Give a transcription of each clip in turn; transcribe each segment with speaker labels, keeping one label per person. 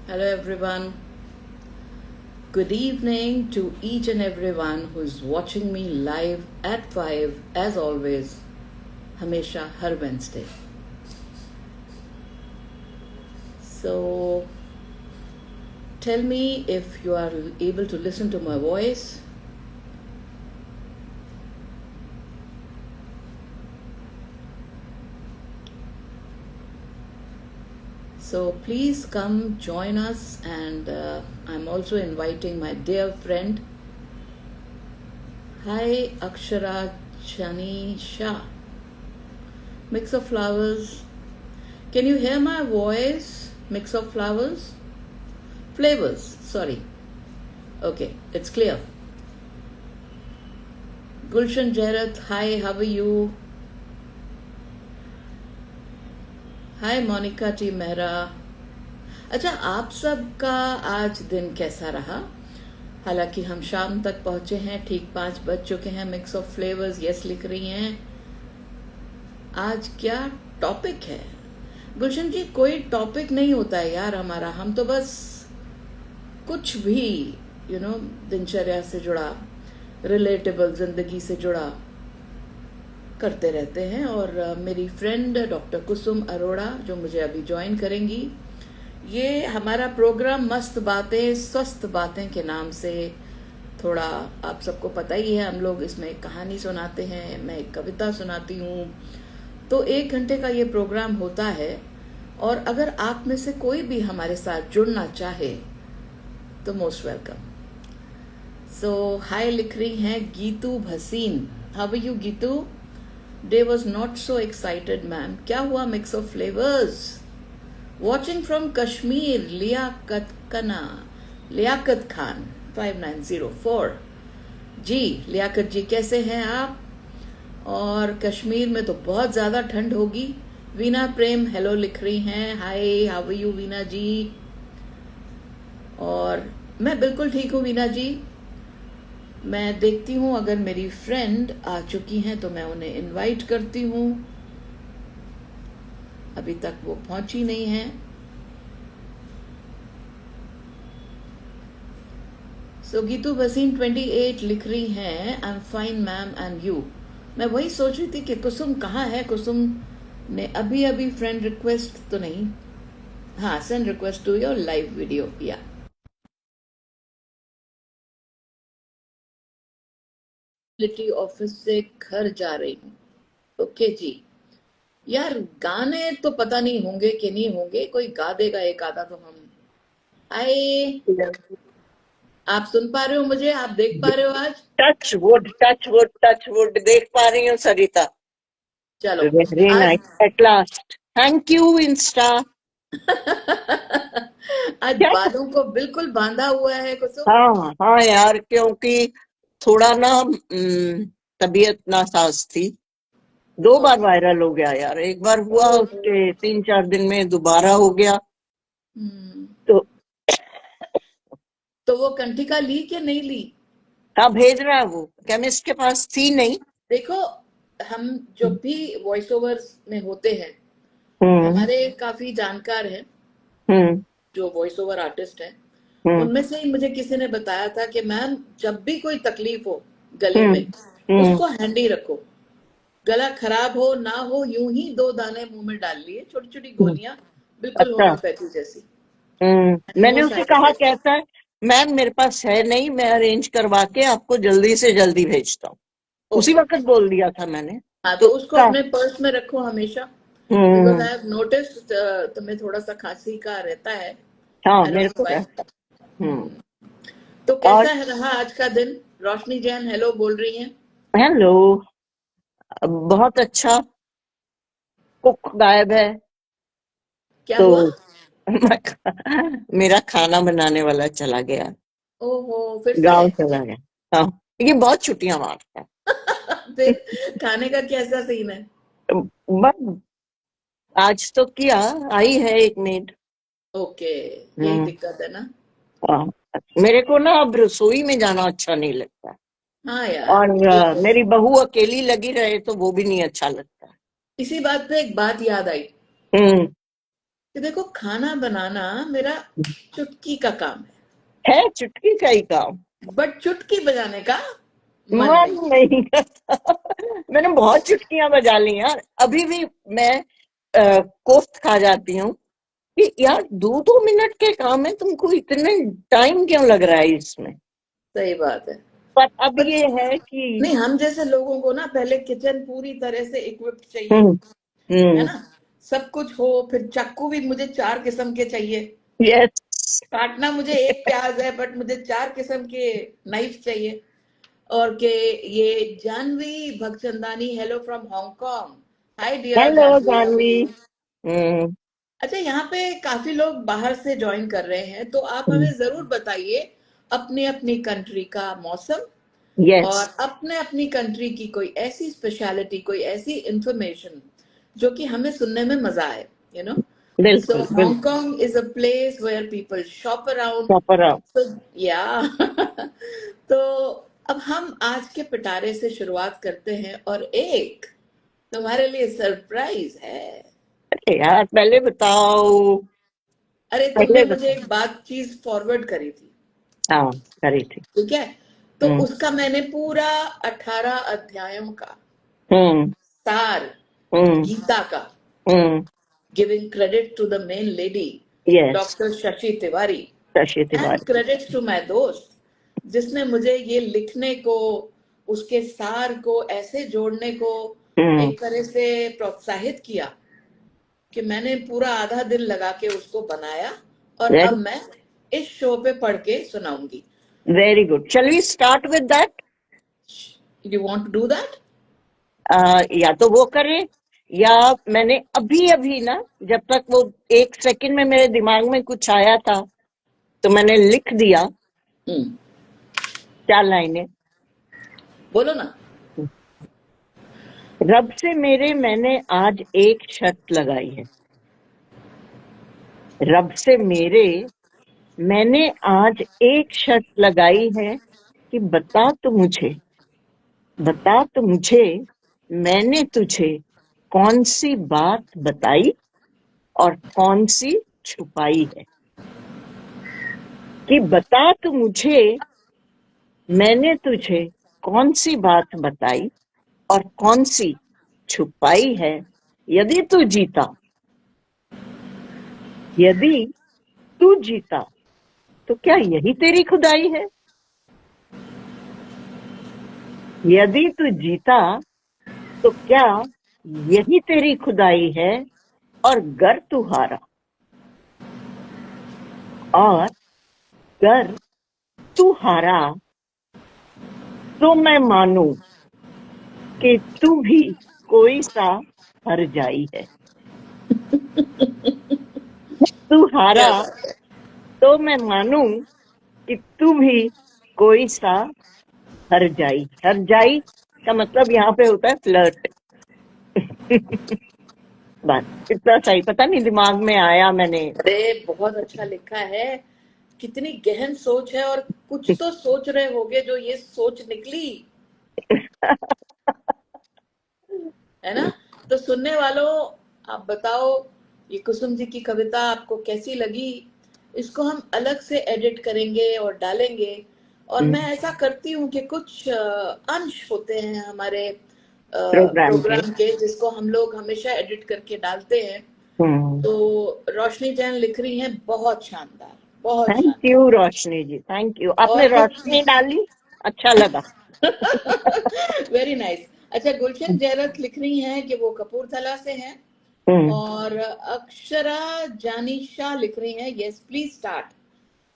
Speaker 1: Hello, everyone. Good evening to each and everyone who is watching me live at 5, as always, हमेशा हर Wednesday. So, tell me if you are able to listen to my voice. So please come join us, and I'm also inviting my dear friend. Hi, Akshara Chani Shah. Mix of flowers. Can you hear my voice? Mix of flowers? Flavors, sorry. Okay, it's clear. Gulshan Jairat, hi, how are you? Hi Monika T Mehra. अच्छा, आप सबका आज दिन कैसा रहा? हालांकि हम शाम तक पहुंचे हैं, ठीक 5 बज चुके हैं. मिक्स ऑफ फ्लेवर्स यस लिख रही हैं. आज क्या टॉपिक है? गुलशन जी, कोई टॉपिक नहीं होता है यार हमारा. हम तो बस कुछ भी दिनचर्या से जुड़ा, रिलेटेबल जिंदगी से जुड़ा करते रहते हैं. और मेरी फ्रेंड डॉक्टर कुसुम अरोड़ा जो मुझे अभी ज्वाइन करेंगी, ये हमारा प्रोग्राम मस्त बातें स्वस्थ बातें के नाम से, थोड़ा आप सबको पता ही है, हम लोग इसमें एक कहानी सुनाते हैं, मैं एक कविता सुनाती हूँ. तो 1 घंटे का ये प्रोग्राम होता है. और अगर आप में से कोई भी हमारे साथ जुड़ना चाहे तो मोस्ट वेलकम. सो हाय लिख रही हैं Geetu Bhasin. How are you Geetu? Day was not so excited, ma'am. क्या हुआ? Mix of flavors. Watching from Kashmir, Liaquat Khan 5904. जी लियाकत जी, कैसे हैं आप? और कश्मीर में तो बहुत ज्यादा ठंड होगी. वीना प्रेम हेलो लिख रही हैं. हाय, हाउ आर यू वीना जी? और मैं बिल्कुल ठीक हूँ वीना जी. मैं देखती हूँ अगर मेरी फ्रेंड आ चुकी हैं तो मैं उन्हें इनवाइट करती हूँ. अभी तक वो पहुंची नहीं है. सो गीतू भसीन 28 लिख रही हैं. I am fine ma'am and you. मैं वही सोच रही थी कि कुसुम कहाँ है. कुसुम ने अभी फ्रेंड रिक्वेस्ट तो नहीं. हाँ, send request to your live video. या ऑफिस से घर जा रही हूँ. ओके जी. यार गाने तो पता नहीं होंगे कि नहीं होंगे, कोई गा देगा एक आधा तो हम. आए, आप सुन पा रहे हो मुझे? आप देख पा रहे हो आज?
Speaker 2: Touch wood touch wood touch wood देख पा रही हूँ सरिता.
Speaker 1: चलो
Speaker 2: very nice at last. Thank you Insta.
Speaker 1: आज बालों को बिल्कुल बांधा हुआ है कुसुम.
Speaker 2: हाँ हाँ यार, क्योंकि थोड़ा ना तबीयत नासाज थी. 2 बार वायरल हो गया यार. एक बार हुआ, उसके 3-4 दिन में दोबारा हो गया.
Speaker 1: तो वो कंठिका ली कि नहीं ली?
Speaker 2: हाँ, भेज रहा है वो. केमिस्ट के पास थी नहीं.
Speaker 1: देखो, हम जो भी वॉइस ओवर्स में होते हैं, हमारे काफी जानकार हैं जो वॉइस ओवर आर्टिस्ट हैं. उनमें से ही मुझे किसी ने बताया था कि मैम, जब भी कोई तकलीफ हो गले में, उसको हैंडी रखो. गला खराब हो ना हो, यूं ही 2 दाने मुंह में डाल लिए, छोटी छोटी गोलियां, बिल्कुल होम्योपैथी जैसी.
Speaker 2: मैंने उसे कहा कैसा है. मैम मेरे पास है नहीं, मैं अरेंज करवा के आपको जल्दी से जल्दी भेजता हूँ. उसी वक्त बोल दिया था मैंने.
Speaker 1: हाँ, तो उसको अपने पर्स में रखो हमेशा. बिकॉज आई हैव नोटिस्ड तुम्हें थोड़ा सा खांसी का रहता है.
Speaker 2: हाँ, मेरे को रहता.
Speaker 1: तो कैसा है रहा आज का दिन? रोशनी जैन हेलो बोल रही हैं.
Speaker 2: हेलो. बहुत अच्छा. कुक गायब है.
Speaker 1: क्या
Speaker 2: तो
Speaker 1: हुआ?
Speaker 2: मेरा खाना बनाने वाला चला गया.
Speaker 1: ओहो, फिर
Speaker 2: गांव चला गया. हाँ, ये बहुत छुट्टियां मारता है.
Speaker 1: फिर खाने का कैसा सीन है?
Speaker 2: बस आज तो किया, आई है एक मेड.
Speaker 1: ओके, यही दिक्कत है ना.
Speaker 2: मेरे को ना अब रसोई में जाना अच्छा नहीं लगता.
Speaker 1: हाँ यार.
Speaker 2: और मेरी बहू अकेली लगी रहे तो वो भी नहीं अच्छा लगता.
Speaker 1: इसी बात पे एक बात याद आई. कि देखो खाना बनाना मेरा चुटकी का काम है,
Speaker 2: चुटकी का ही काम,
Speaker 1: बट चुटकी बजाने का मन
Speaker 2: मन
Speaker 1: नहीं।
Speaker 2: नहीं करता। मैंने बहुत चुटकियां बजा ली यार, अभी भी मैं कोफ्त खा जाती हूँ कि यार 2-2 मिनट के काम है, तुमको इतने टाइम क्यों लग रहा है इसमें।
Speaker 1: सही बात है।
Speaker 2: पर अब
Speaker 1: पर
Speaker 2: ये है कि
Speaker 1: नहीं, हम जैसे लोगों को ना पहले किचन पूरी तरह से इक्विप्ड चाहिए,
Speaker 2: हम्म
Speaker 1: है
Speaker 2: हम्म
Speaker 1: ना, सब कुछ हो, फिर चाकू भी मुझे 4 किस्म के चाहिए,
Speaker 2: यस
Speaker 1: काटना मुझे एक प्याज है बट मुझे 4 किस्म के नाइफ चाहिए। और के ये Janvi Bhagchandani, hello from Hong Kong, hi dear
Speaker 2: hello
Speaker 1: Janvi, how are
Speaker 2: Janvi.
Speaker 1: You.
Speaker 2: Hmm
Speaker 1: अच्छा, यहाँ पे काफी लोग बाहर से ज्वाइन कर रहे हैं, तो आप हमें जरूर बताइए अपनी अपनी कंट्री का मौसम,
Speaker 2: यस,
Speaker 1: और अपने अपनी कंट्री की कोई ऐसी स्पेशलिटी, कोई ऐसी इंफॉर्मेशन जो कि हमें सुनने में मजा आए, यू नो। सो
Speaker 2: बिल्कुल बिल्कुल।
Speaker 1: Hong Kong is a place where people shop around.
Speaker 2: Proper.
Speaker 1: तो या तो अब हम आज के पिटारे से शुरुआत करते हैं, और एक तुम्हारे लिए सरप्राइज है।
Speaker 2: अरे यार पहले बताओ,
Speaker 1: अरे, तुमने
Speaker 2: पहले
Speaker 1: मुझे
Speaker 2: बताओ।
Speaker 1: एक बात चीज फॉरवर्ड करी थी,
Speaker 2: हाँ, करी थी।
Speaker 1: ठीक है, तो
Speaker 2: हम्म
Speaker 1: उसका मैंने पूरा 18 अध्यायों का
Speaker 2: हम्म
Speaker 1: सार,
Speaker 2: हम्म
Speaker 1: गीता का,
Speaker 2: hmm
Speaker 1: giving credit to the main lady
Speaker 2: yes,
Speaker 1: doctor Shashi Tiwari,
Speaker 2: Shashi
Speaker 1: and
Speaker 2: Tiwari.
Speaker 1: Credits to my दोस्त, जिसने मुझे ये लिखने को, उसके सार को ऐसे जोड़ने को
Speaker 2: हम्म
Speaker 1: एक तरह से प्रोत्साहित किया कि मैंने पूरा आधा दिन लगा के उसको बनाया, और अब
Speaker 2: वेरी
Speaker 1: मैं इस शो पे पढ़ के सुनाऊंगी।
Speaker 2: Very good, shall we start with that.
Speaker 1: You want to do that?
Speaker 2: या तो वो करें, या मैंने अभी अभी ना, जब तक वो 1 सेकंड में मेरे दिमाग में कुछ आया था तो मैंने लिख दिया
Speaker 1: हम्म,
Speaker 2: 4 लाइनें।
Speaker 1: बोलो ना।
Speaker 2: रब से मेरे मैंने आज एक शर्त लगाई है। रब से मेरे मैंने आज एक शर्त लगाई है कि बता तो मुझे मैंने तुझे कौन सी बात बताई और कौन सी छुपाई है। कि बता तो मुझे मैंने तुझे कौन सी बात बताई और कौन सी छुपाई है। यदि तू जीता यदि तू जीता तो क्या यही तेरी खुदाई है। यदि तू जीता तो क्या यही तेरी खुदाई है। और गर तू हारा और गर तू हारा तो मैं मानूं कि तू भी कोई सा हर जाई है। तू हारा
Speaker 1: क्या बात है।
Speaker 2: तो मैं मानूं कि तू भी कोई सा हर जाई। हर जाई का मतलब यहाँ पे होता है फ्लर्ट। बस इतना सही, पता नहीं दिमाग में आया मैंने।
Speaker 1: अरे, बहुत अच्छा लिखा है, कितनी गहन सोच है, और कुछ तो सोच रहे होगे जो ये सोच निकली, है ना। तो सुनने वालों, आप बताओ ये कुसुम जी की कविता आपको कैसी लगी। इसको हम अलग से एडिट करेंगे और डालेंगे, और मैं ऐसा करती हूँ कि कुछ अंश होते हैं हमारे
Speaker 2: प्रोग्राम के।
Speaker 1: प्रोग्राम के, जिसको हम लोग हमेशा एडिट करके डालते हैं। तो रोशनी जैन लिख रही हैं, बहुत शानदार, बहुत
Speaker 2: थैंक
Speaker 1: शानदार।
Speaker 2: You Roshni ji, thank you, आपने
Speaker 1: और ये
Speaker 2: रोशनी डाली, अच्छा लगा।
Speaker 1: Very nice. अच्छा, गुलशन जयरत लिख रही हैं कि वो कपूरथला से हैं,
Speaker 2: हम्म
Speaker 1: और अक्षरा जानीशा लिख रही हैं, यस प्लीज स्टार्ट।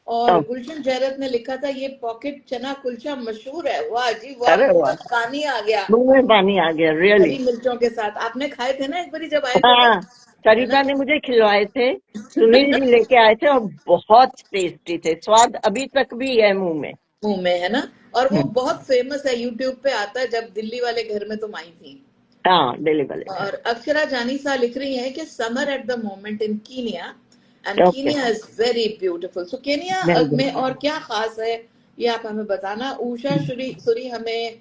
Speaker 1: और
Speaker 2: ओ,
Speaker 1: गुलशन जयरत ने लिखा था, ये पॉकेट चना कुलचा मशहूर है, वाह जी वाह,
Speaker 2: अरे
Speaker 1: मुंह
Speaker 2: वाह,
Speaker 1: में पानी आ गया।
Speaker 2: मुंह में पानी आ गया रियली।
Speaker 1: हरी मिर्चों के साथ आपने खाए थे ना एक बारी जब आए थे, तो
Speaker 2: हाँ,
Speaker 1: है ना।
Speaker 2: सरिता ने मुझे खिलवाए थे, सुनील जी लेके आए थे और बहुत टेस्टी थे, स्वाद अभी तक भी है मुंह में।
Speaker 1: मुंह में, है ना। और वो
Speaker 2: हम्म,
Speaker 1: बहुत फेमस है, यूट्यूब पे आता है, जब दिल्ली वाले घर में तुम आई थी।
Speaker 2: हाँ, दिल्ली वाले थे।
Speaker 1: और अक्षरा जानीसा लिख रही है कि summer at the moment in Kenya, and
Speaker 2: okay,
Speaker 1: Kenya is very beautiful. So Kenya
Speaker 2: very good.
Speaker 1: में और क्या खास है, ये आप हमें बताना। उषा सुरी सुरी हमें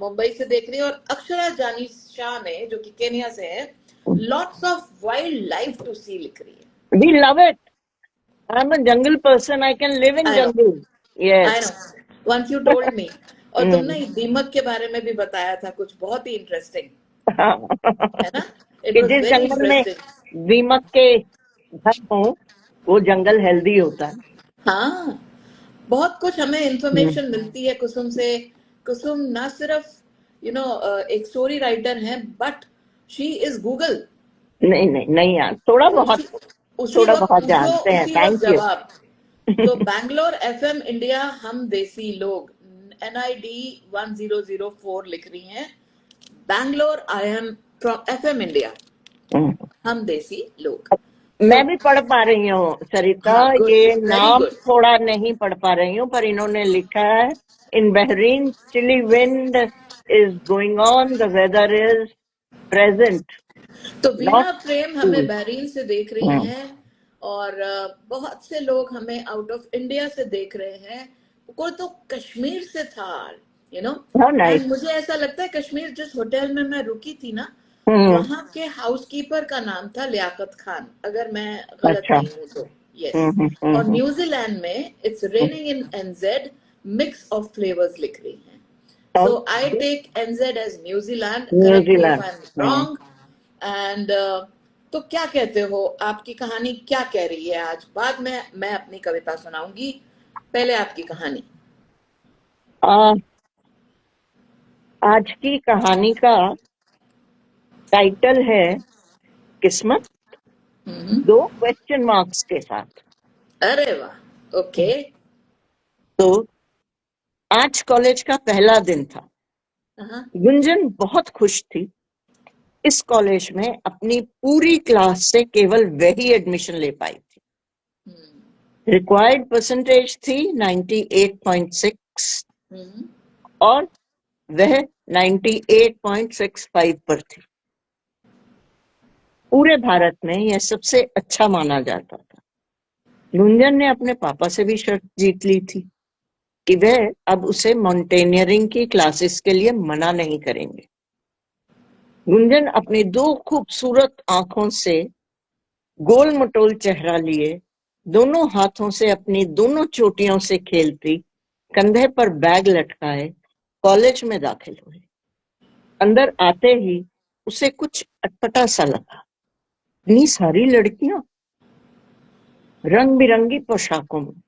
Speaker 1: मुंबई से देख रही है, और अक्षरा जानीशा ने, जो कि केनिया से है, lots of wildlife to see लिख रही है।
Speaker 2: We love it. I'm a jungle person. I can live in
Speaker 1: I know,
Speaker 2: jungle.
Speaker 1: I know,
Speaker 2: Yes.
Speaker 1: Once you told me. और तुमने
Speaker 2: हम्म।
Speaker 1: दीमक के बारे में भी बताया था कुछ बहुत ही इंटरेस्टिंग, है ना? इट
Speaker 2: कि
Speaker 1: वाज
Speaker 2: जिस
Speaker 1: वेरी
Speaker 2: जंगल में
Speaker 1: इंटरेस्टिंग।
Speaker 2: दीमक के घर हो, वो जंगल हेल्दी होता है।
Speaker 1: हाँ, बहुत कुछ हमें
Speaker 2: हम्म।
Speaker 1: इंफॉर्मेशन मिलती है कुसुम से। कुसुम ना सिर्फ एक स्टोरी राइटर है, बट शी इज गूगल।
Speaker 2: नहीं नहीं नहीं यार, थोड़ा बहुत,
Speaker 1: उसी उसी
Speaker 2: थोड़ा
Speaker 1: वक्त
Speaker 2: बहुत
Speaker 1: पूछो,
Speaker 2: जानते हैं।
Speaker 1: उसी वक्त
Speaker 2: थैंक यू।
Speaker 1: जवाब। तो बैंगलोर एफएम इंडिया, हम देसी लोग, NID 1004 लिख रही हैं। Bangalore I am from FM India, हम देसी लोग। सो
Speaker 2: मैं भी पढ़ पा रही हूँ सरिता।
Speaker 1: हाँ, गुड,
Speaker 2: ये
Speaker 1: वेरी
Speaker 2: नाम
Speaker 1: गुड।
Speaker 2: थोड़ा नहीं पढ़ पा रही हूँ, पर इन्होंने लिखा है, in Bahrain chilly wind is going on, the weather is present,
Speaker 1: तो
Speaker 2: नॉट
Speaker 1: वीणा प्रेम हमें
Speaker 2: कूल।
Speaker 1: बहरीन से देख रही हैं, और बहुत से लोग हमें आउट ऑफ इंडिया से देख रहे हैं। कोई तो कश्मीर से था, you know.
Speaker 2: How nice.
Speaker 1: And मुझे ऐसा लगता है कश्मीर, जिस होटल में मैं रुकी थी ना,
Speaker 2: हम्म।
Speaker 1: वहां के हाउसकीपर का नाम था लियाकत खान, अगर मैं गलत
Speaker 2: अच्छा।
Speaker 1: नहीं हूं तो। यस। और
Speaker 2: हम्म।
Speaker 1: न्यूजीलैंड में it's raining in NZ, mix of flavours लिख रही हैं। So I
Speaker 2: okay.
Speaker 1: take NZ as New Zealand. Correct me if
Speaker 2: New Zealand.
Speaker 1: I'm wrong. And तो क्या कहते हो, आपकी कहानी क्या कह रही है आज? बाद में मैं अपनी कविता सुनाऊंगी, पहले आपकी कहानी।
Speaker 2: आ, आज की कहानी का टाइटल है किस्मत,
Speaker 1: हम्म।
Speaker 2: दो क्वेश्चन मार्क्स के साथ।
Speaker 1: अरे वाह, ओके।
Speaker 2: तो आज कॉलेज का पहला दिन था।
Speaker 1: हाँ।
Speaker 2: गुंजन बहुत खुश थी। इस कॉलेज में अपनी पूरी क्लास से केवल वही एडमिशन ले पाई थी। रिक्वायर्ड परसेंटेज थी 98.6
Speaker 1: हम्म।
Speaker 2: और वह 98.65 पर थी। पूरे भारत में यह सबसे अच्छा माना जाता था। गुंजन ने अपने पापा से भी शर्त जीत ली थी कि वह अब उसे माउंटेनियरिंग की क्लासेस के लिए मना नहीं करेंगे। गुंजन अपनी दो खूबसूरत आंखों से गोल मटोल चेहरा लिए, दोनों हाथों से अपनी दोनों चोटियों से खेलती, कंधे पर बैग लटकाए कॉलेज में दाखिल हुए। अंदर आते ही उसे कुछ अटपटा सा लगा। इतनी सारी लड़कियां रंग बिरंगी पोशाकों में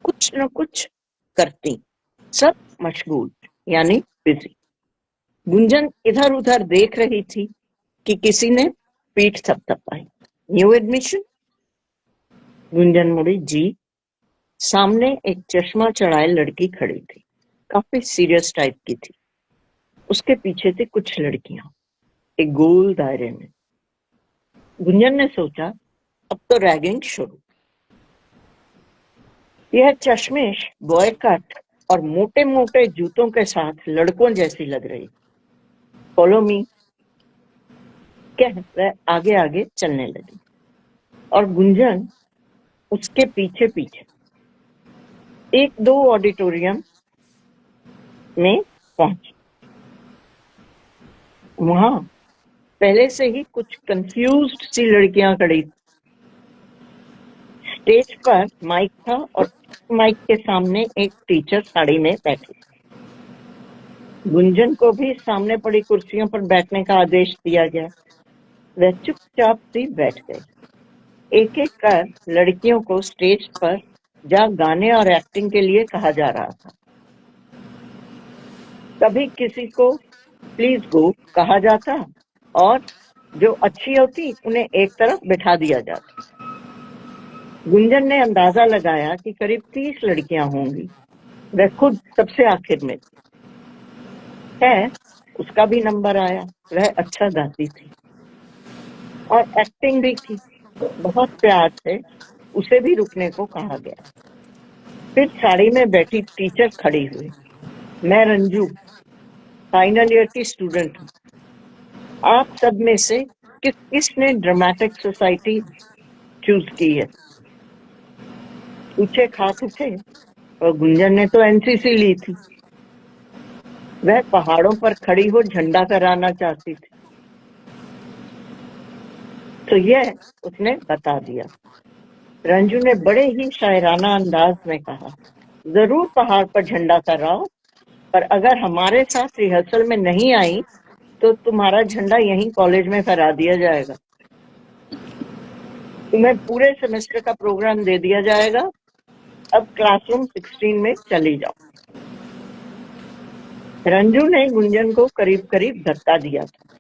Speaker 2: कुछ न कुछ करती, सब मशगूल यानी बिजी। गुंजन इधर उधर देख रही थी कि किसी ने पीठ थपथपाई। New admission? गुंजन मुड़ी। जी। सामने एक चश्मा चढ़ाए लड़की खड़ी थी, काफी सीरियस टाइप की थी। उसके पीछे थी कुछ लड़कियां, एक गोल दायरे में। गुंजन ने सोचा, अब तो रैगिंग शुरू। यह चश्मेश बॉय कट और मोटे मोटे जूतों के साथ लड़कों जैसी लग रही। फॉलो मी कह वह आगे आगे चलने लगी और गुंजन उसके पीछे पीछे। एक दो ऑडिटोरियम में पहुंची। वहां पहले से ही कुछ कंफ्यूज्ड सी लड़कियां खड़ी। स्टेज पर माइक था और माइक के सामने एक टीचर साड़ी में बैठी। गुंजन को भी सामने पड़ी कुर्सियों पर बैठने का आदेश दिया गया। वह चुपचाप सी बैठ गई। एक एक कर लड़कियों को स्टेज पर जा गाने और एक्टिंग के लिए कहा जा रहा था। कभी किसी को प्लीज गो कहा जाता और जो अच्छी होती उन्हें एक तरफ बिठा दिया जाता। गुंजन ने अंदाजा लगाया कि करीब 30 लड़कियां होंगी। वह खुद सबसे आखिर में थी। है, उसका भी नंबर आया। वह अच्छा गाती थी और एक्टिंग भी थी। बहुत प्यार से उसे भी रुकने को कहा गया। फिर साड़ी में बैठी टीचर खड़ी हुई। मैं रंजू, फाइनल ईयर की स्टूडेंट हूँ। आप सब में से किसने ड्रामेटिक सोसाइटी चूज की है? पूछे खाक उठे और गुंजन ने तो एनसीसी ली थी। वह पहाड़ों पर खड़ी हो झंडा फहराना चाहती थी। तो यह उसने बता दिया। रंजू ने बड़े ही शायराना अंदाज में कहा, जरूर पहाड़ पर झंडा फहराओ, पर अगर हमारे साथ रिहर्सल में नहीं आई तो तुम्हारा झंडा यहीं कॉलेज में फहरा दिया जाएगा। तुम्हें पूरे सेमेस्टर का प्रोग्राम दे दिया जाएगा। अब क्लासरूम 16 में चली जाओ। रंजू ने गुंजन को करीब करीब धक्का दिया था।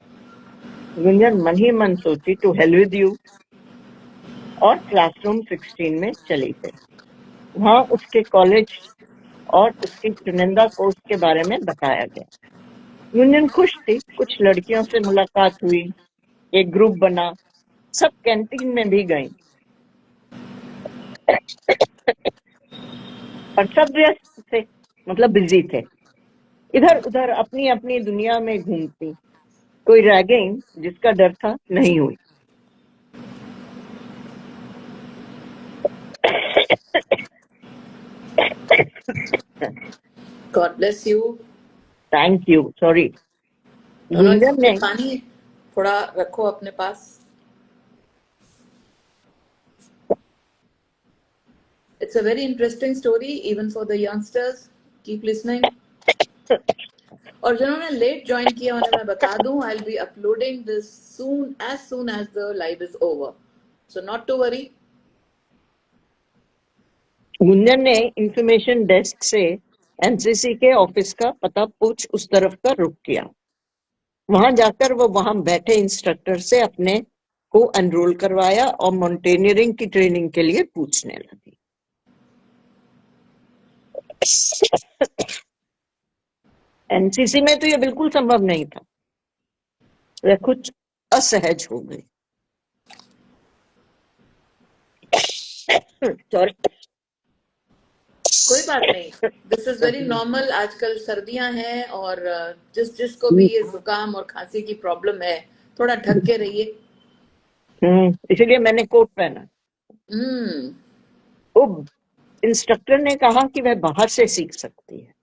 Speaker 2: गुंजन मन ही मन सोची, टू हेल विद यू, और क्लासरूम 16 में चली गई। वहां उसके कॉलेज और उसकी चुनिंदा कोर्स के बारे में बताया गया। गुंजन खुश थी। कुछ लड़कियों से मुलाकात हुई, एक ग्रुप बना, सब कैंटीन में भी गई, और सब व्यस्त थे, मतलब बिजी थे, इधर उधर अपनी अपनी दुनिया में घूमती। कोई रैगिंग जिसका डर था नहीं हुई।
Speaker 1: God bless you.
Speaker 2: Thank you, sorry. Gunjan ने
Speaker 1: पानी थोड़ा रखो अपने पास। It's a very interesting story even for the youngsters. Keep listening. और जिन्होंने लेट ज्वाइन किया उन्हें मैं बता दूं, I'll be uploading this soon as the live is over. So not to worry.
Speaker 2: Gunjan ने इंफॉर्मेशन डेस्क से एनसीसी के ऑफिस का पता पूछ उस तरफ का रुख किया। वहां जाकर वो वहां बैठे इंस्ट्रक्टर से अपने को एनरोल करवाया और माउंटेनियरिंग की ट्रेनिंग के लिए पूछने लगी। एनसीसी में तो ये बिल्कुल संभव नहीं था। वह कुछ असहज हो गई। सॉरी,
Speaker 1: कोई बात नहीं, दिस इज वेरी नॉर्मल। आजकल सर्दियां हैं और जिसको भी ये जुकाम और खांसी की प्रॉब्लम है, थोड़ा ढक के रहिए।
Speaker 2: इसलिए मैंने कोट पहना। वो इंस्ट्रक्टर ने कहा कि वह बाहर से सीख सकती है।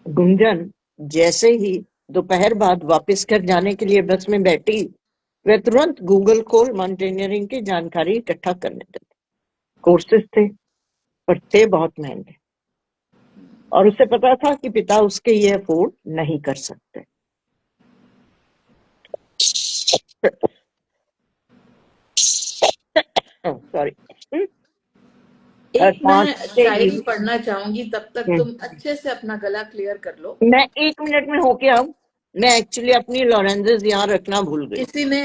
Speaker 2: गुंजन जैसे ही दोपहर बाद वापस घर जाने के लिए बस में बैठी, वह तुरंत गूगल खोल माउंटेनियरिंग की जानकारी इकट्ठा करने लगी। कोर्सेज थे, पर थे बहुत महंगे, और उसे पता था कि पिता उसके ये अफोर्ड नहीं कर सकते। सॉरी।
Speaker 1: एक मैं शायरी पढ़ना चाहूंगी, तब तक तुम अच्छे से अपना गला क्लियर कर लो।
Speaker 2: मैं 1 मिनट में होके आऊं। मैं एक्चुअली अपनी लॉरेंजेस यहाँ रखना भूल गई।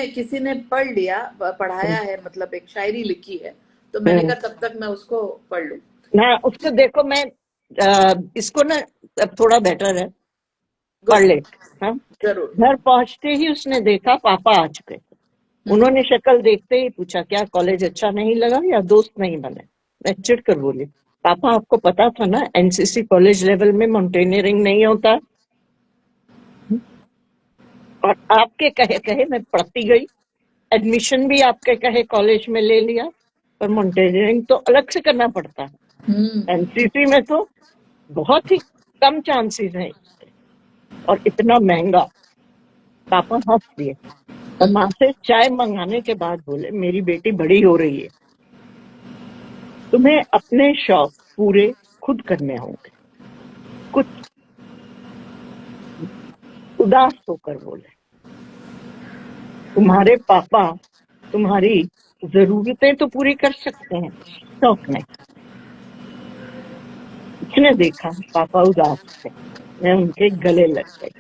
Speaker 1: किसी ने पढ़ लिया, पढ़ाया है, मतलब एक शायरी लिखी है, तो मैंने कहा तब तक मैं उसको पढ़ लूं।
Speaker 2: हाँ, उसको देखो। मैं इसको ना अब थोड़ा बेटर है, पढ़ ले। हाँ,
Speaker 1: जरूर।
Speaker 2: घर पहुंचते ही उसने देखा पापा आ चुके थे। उन्होंने शक्ल देखते ही पूछा, क्या कॉलेज अच्छा नहीं लगा या दोस्त नहीं बने? मैं चिढ़ कर बोली, पापा आपको पता था ना एनसीसी कॉलेज लेवल में माउंटेनियरिंग नहीं होता। और आपके कहे कहे मैं पढ़ती गई, एडमिशन भी आपके कहे कॉलेज में ले लिया, पर माउंटेनियरिंग तो अलग से करना पड़ता है। एनसीसी में तो बहुत ही कम चांसेस हैं, और इतना महंगा। पापा हंस दिए और माँ से चाय मंगाने के बाद बोले, मेरी बेटी बड़ी हो रही है, तुम्हें अपने शौक पूरे खुद करने होंगे। कुछ उदास होकर बोले, तुम्हारे पापा तुम्हारी जरूरतें तो पूरी कर सकते हैं, शौक नहीं। उसने देखा पापा उदास थे। मैं उनके गले लग गई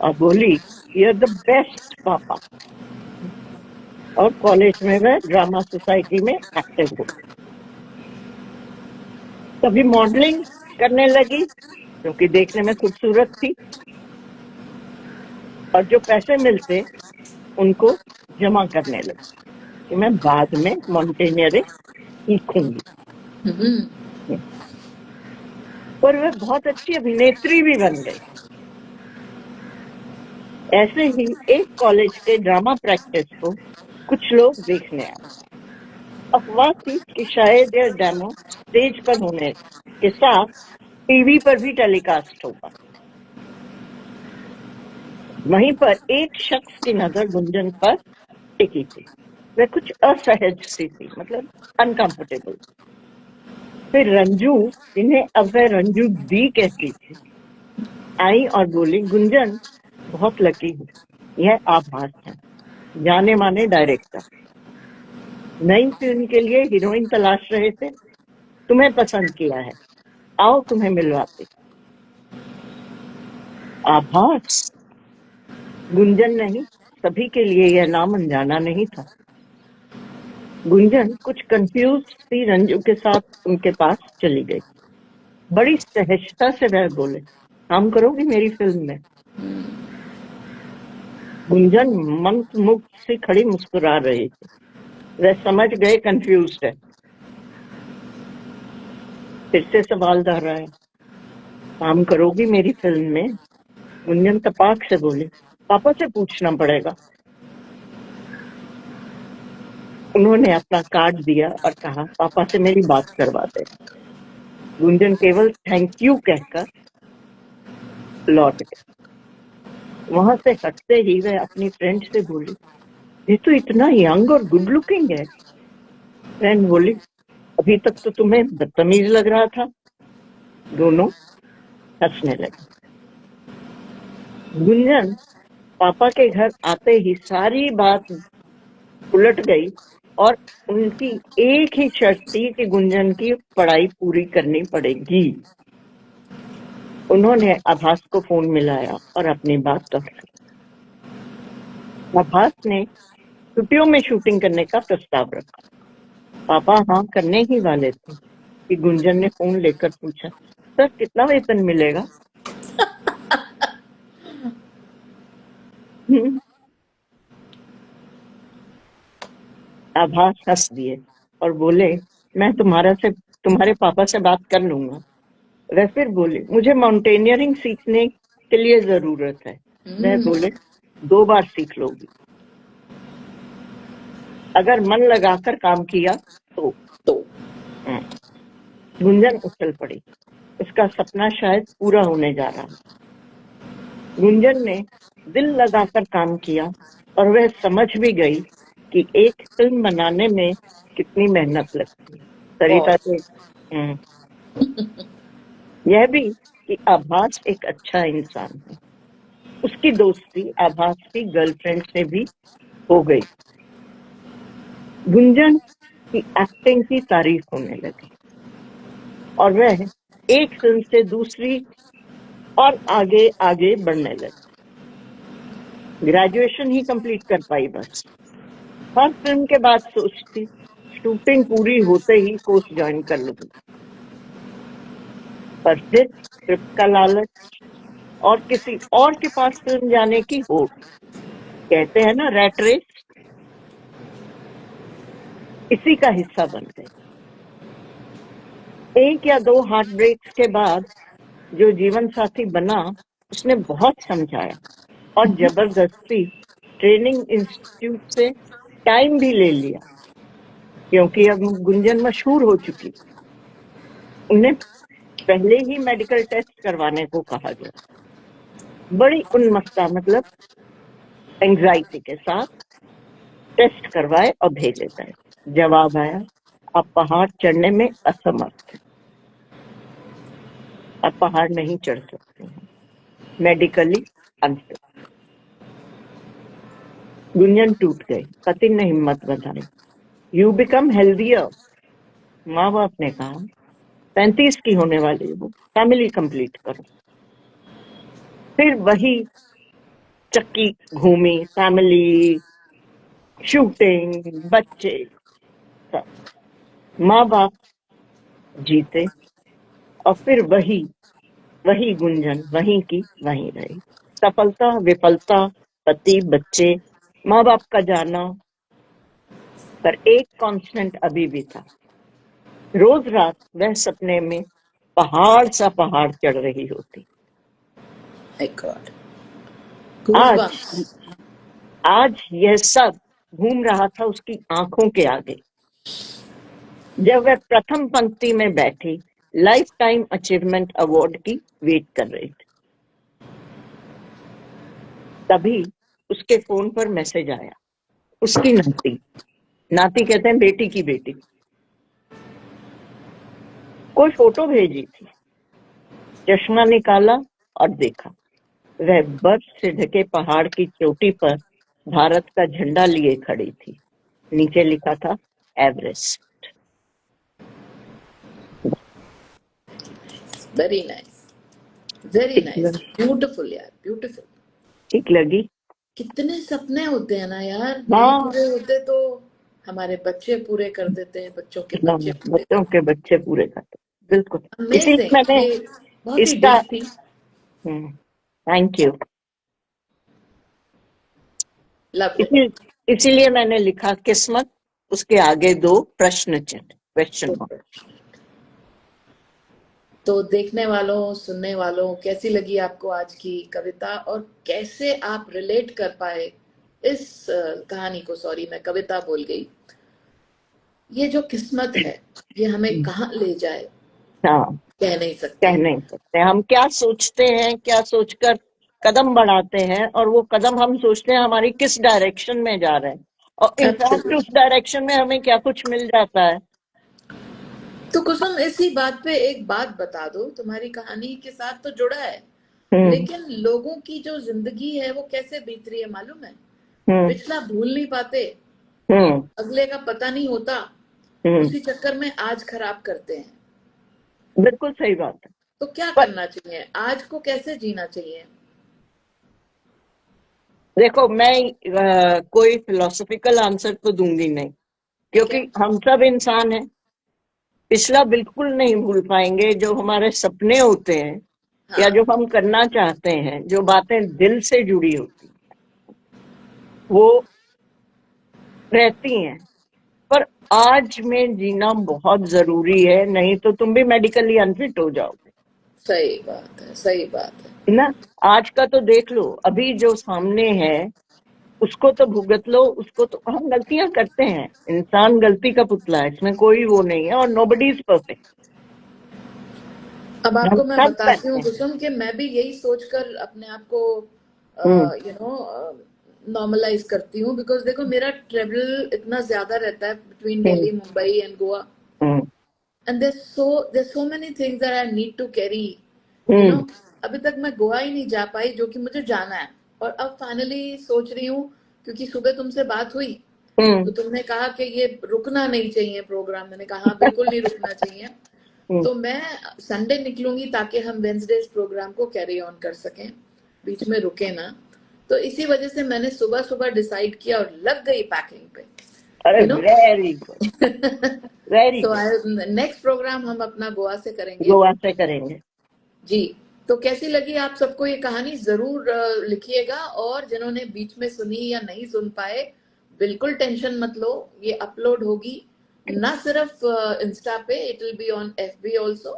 Speaker 2: और बोली, यू आर द बेस्ट पापा। और कॉलेज में वह ड्रामा सोसाइटी में एक्टिव हो। कभी मॉडलिंग करने लगी, क्योंकि देखने में खूबसूरत थी, और जो पैसे मिलते उनको जमा करने लगी कि मैं बाद में माउंटेनियरिंग सीखूंगी। पर वह बहुत अच्छी अभिनेत्री भी बन गई। ऐसे ही एक कॉलेज के ड्रामा प्रैक्टिस को कुछ लोग देखने आए। अफवाह थी कि शायद यह डेमो स्टेज पर होने के साथ टीवी पर भी टेलीकास्ट होगा। वहीं पर एक शख्स की नजर गुंजन पर टिकी थी, वह कुछ असहज सी थी, मतलब अनकंफर्टेबल। फिर रंजू, जिन्हें अब वह रंजू दी कहती थी, आई और बोली, गुंजन बहुत लकी हूँ, यह आभास है, जाने माने डायरेक्टर, नई फिल्म के लिए हीरोइन तलाश रहे थे, तुम्हें पसंद किया है, आओ तुम्हें मिलवाते। आभास? गुंजन नहीं, सभी के लिए यह नाम अनजाना नहीं था। गुंजन कुछ कंफ्यूज सी रंजू के साथ उनके पास चली गई। बड़ी सहजता से वह बोले, काम करोगी मेरी फिल्म में? गुंजन मंत्रमुग्ध से खड़ी मुस्कुरा रही थी। वह समझ गए कंफ्यूज्ड है। फिर से सवाल दोहराया, काम करोगी मेरी फिल्म में? गुंजन तपाक से बोली, पापा से पूछना पड़ेगा। उन्होंने अपना कार्ड दिया और कहा, पापा से मेरी बात करवा दे। गुंजन केवल थैंक यू कहकर लौट गई। वहां से हटते ही वह अपनी फ्रेंड से बोली, ये तो इतना यंग और गुड लुकिंग है। फ्रेंड बोली, अभी तक तो तुम्हें बदतमीज लग रहा था। दोनों हंसने लगे। गुंजन पापा के घर आते ही सारी बात उलट गई और उनकी एक ही शर्त थी कि गुंजन की पढ़ाई पूरी करनी पड़ेगी। उन्होंने आभास को फोन मिलाया और अपनी बात दोहराई। आभास ने छुट्टियों में शूटिंग करने का प्रस्ताव रखा। पापा हाँ करने ही वाले थे कि गुंजन ने फोन लेकर पूछा, सर कितना वेतन मिलेगा? आभास हंस दिए और बोले, मैं तुम्हारे पापा से बात कर लूंगा। वह फिर बोले, मुझे माउंटेनियरिंग सीखने के लिए जरूरत है। वह बोले, 2 बार सीख लोगी, अगर मन लगाकर काम किया तो। गुंजन उछल पड़ी। उसका सपना शायद पूरा होने जा रहा। गुंजन ने दिल लगाकर काम किया और वह समझ भी गई कि एक फिल्म बनाने में कितनी मेहनत लगती है। सरिता से यह भी कि आभास एक अच्छा इंसान है। उसकी दोस्ती आभास की गर्लफ्रेंड से भी हो गई। गुंजन की एक्टिंग की तारीफ होने लगी और वह एक फिल्म से दूसरी और आगे आगे बढ़ने लगी। ग्रेजुएशन ही कंप्लीट कर पाई बस। हर फिल्म के बाद सोचती, शूटिंग पूरी होते ही कोर्स ज्वाइन कर लूंगी। पर फिर ट्रिप का लालच और किसी और के पास फिल्म जाने की होड़, कहते हैं ना रैट रेस, इसी का हिस्सा बन गई। 1 या 2 हार्ट ब्रेक्स के बाद जो जीवन साथी बना, उसने बहुत समझाया और जबरदस्ती ट्रेनिंग इंस्टीट्यूट से टाइम भी ले लिया, क्योंकि अब गुंजन मशहूर हो चुकी। उन्हें पहले ही मेडिकल टेस्ट करवाने को कहा गया। बड़ी उन्मत्ता, मतलब एंजाइटी के साथ टेस्ट करवाए और भेजे गए। जवाब आया, आप पहाड़ चढ़ने में असमर्थ हैं, आप पहाड़ नहीं चढ़ सकते हैं, मेडिकली अनफिट। गुंजन टूट गई। पति ने हिम्मत बंधाई, यू बिकम हेल्दियर। माँ बाप ने कहा, 35 की होने वाली हो, फैमिली कंप्लीट करो। फिर वही चक्की घूमी, फैमिली, शूटिंग, बच्चे, सब। माँ बाप जीते और फिर वही गुंजन वहीं की वहीं रही। सफलता विफलता, पति बच्चे, माँ बाप का जाना, पर एक कांस्टेंट अभी भी था। रोज रात वह सपने में पहाड़ सा पहाड़ चढ़ रही होती। आज यह सब घूम रहा था उसकी आंखों के आगे। जब वह प्रथम पंक्ति में बैठी लाइफ टाइम अचीवमेंट अवार्ड की वेट कर रही थी, तभी उसके फोन पर मैसेज आया, उसकी नाती, नाती कहते हैं बेटी की बेटी, कोई फोटो भेजी थी, चश्मा निकाला और देखा वह बर्फ से ढके पहाड़ की चोटी पर भारत का झंडा लिए खड़ी थी। नीचे लिखा था एवरेस्ट।
Speaker 1: वेरी नाइस, वेरी
Speaker 2: ठीक
Speaker 1: नाइस,
Speaker 2: लगी?
Speaker 1: ब्यूटीफुल यार, ब्यूटीफुल।
Speaker 2: ठीक लगी?
Speaker 1: कितने सपने होते हैं ना यार, नहीं
Speaker 2: हाँ,
Speaker 1: पूरे होते तो हमारे बच्चे पूरे कर देते हैं, बच्चों के बच्चे पूरे
Speaker 2: बच्चों के बच्चे पूरे करते, बिल्कुल।
Speaker 1: कर।
Speaker 2: इसीलिए
Speaker 1: अमेजिंग,
Speaker 2: मैंने
Speaker 1: ये बहुत ही
Speaker 2: इसका
Speaker 1: डीप थी।
Speaker 2: Thank you.
Speaker 1: Loved it.
Speaker 2: इसी इसीलिए मैंने लिखा किस्मत, उसके आगे दो प्रश्न चिन्ह, क्वेश्चन मार्क।
Speaker 1: तो देखने वालों, सुनने वालों, कैसी लगी आपको आज की कविता, और कैसे आप रिलेट कर पाए इस कहानी को? सॉरी, मैं कविता बोल गई। ये जो किस्मत है, ये हमें कहाँ ले जाए
Speaker 2: हाँ,
Speaker 1: कह नहीं
Speaker 2: कह
Speaker 1: सकते।
Speaker 2: नहीं सकते। हम क्या सोचते हैं, क्या सोचकर कदम बढ़ाते हैं, और वो कदम हम सोचते हैं हमारी किस डायरेक्शन में जा रहे हैं, और इनफैक्ट उस
Speaker 1: Absolutely.
Speaker 2: डायरेक्शन में हमें क्या कुछ मिल जाता है।
Speaker 1: तो कुसुम, इसी बात पे एक बात बता दो, तुम्हारी कहानी के साथ तो जुड़ा है,
Speaker 2: हम्म
Speaker 1: लेकिन लोगों की जो जिंदगी है वो कैसे बीत रही है मालूम है?
Speaker 2: हम्म
Speaker 1: पिछला भूल नहीं पाते,
Speaker 2: हम्म
Speaker 1: अगले का पता नहीं होता,
Speaker 2: हम्म
Speaker 1: उसी चक्कर में आज खराब करते हैं।
Speaker 2: बिल्कुल सही बात है।
Speaker 1: तो क्या
Speaker 2: पर
Speaker 1: करना चाहिए, आज को कैसे जीना चाहिए?
Speaker 2: देखो, मैं कोई फिलोसफिकल आंसर तो दूंगी नहीं,
Speaker 1: ठीक
Speaker 2: क्योंकि
Speaker 1: है।
Speaker 2: हम सब इंसान हैं। पिछला बिल्कुल नहीं भूल पाएंगे। जो हमारे सपने होते हैं या जो
Speaker 1: हाँ,
Speaker 2: हम करना चाहते हैं, जो बातें दिल से जुड़ी होती वो रहती हैं। पर आज में जीना बहुत जरूरी है, नहीं तो तुम भी मेडिकली अनफिट हो जाओगे,
Speaker 1: सही बात है, सही बात है।
Speaker 2: है ना। आज का तो देख लो, अभी जो सामने है उसको तो भुगत लो। उसको तो हम गलतियां करते हैं, इंसान गलती का पुतला है, इसमें कोई वो नहीं है, और नोबडी इज परफेक्ट।
Speaker 1: अब
Speaker 2: हम
Speaker 1: आपको मैं
Speaker 2: सब
Speaker 1: बताती
Speaker 2: करते
Speaker 1: हूँ
Speaker 2: हैं।
Speaker 1: कुसुम कि मैं भी यही सोचकर अपने आप को
Speaker 2: हम्म
Speaker 1: यू नो नॉर्मलाइज करती हूँ, बिकॉज देखो मेरा ट्रेवल इतना ज्यादा रहता है between
Speaker 2: hmm
Speaker 1: Delhi, Mumbai and Goa,
Speaker 2: hmm
Speaker 1: and there's so many things that I need to carry, you know।
Speaker 2: हम्म
Speaker 1: अभी तक मैं गोवा ही नहीं जा पाई, जो कि मुझे जाना है। और अब फाइनली सोच रही हूँ, क्योंकि सुबह तुमसे बात हुई तो
Speaker 2: हम्म
Speaker 1: तुमने कहा कि ये रुकना नहीं चाहिए प्रोग्राम। मैंने कहा हाँ, बिल्कुल नहीं रुकना चाहिए।
Speaker 2: हम्म।
Speaker 1: तो मैं संडे निकलूंगी ताकि हम वेंसडे प्रोग्राम को कैरी ऑन कर सकें, बीच में रुके ना। तो इसी वजह से मैंने सुबह सुबह डिसाइड किया और लग गई पैकिंग पे,
Speaker 2: अरे
Speaker 1: you know.
Speaker 2: Very good, very
Speaker 1: so
Speaker 2: good.
Speaker 1: I next program हम अपना गोवा से करेंगे।
Speaker 2: गोवा से करेंगे।
Speaker 1: जी। तो कैसी लगी आप सबको ये कहानी, जरूर लिखिएगा। और जिन्होंने बीच में सुनी या नहीं सुन पाए, बिल्कुल टेंशन मत लो, ये अपलोड होगी ना सिर्फ इंस्टा पे, it will be on FB also.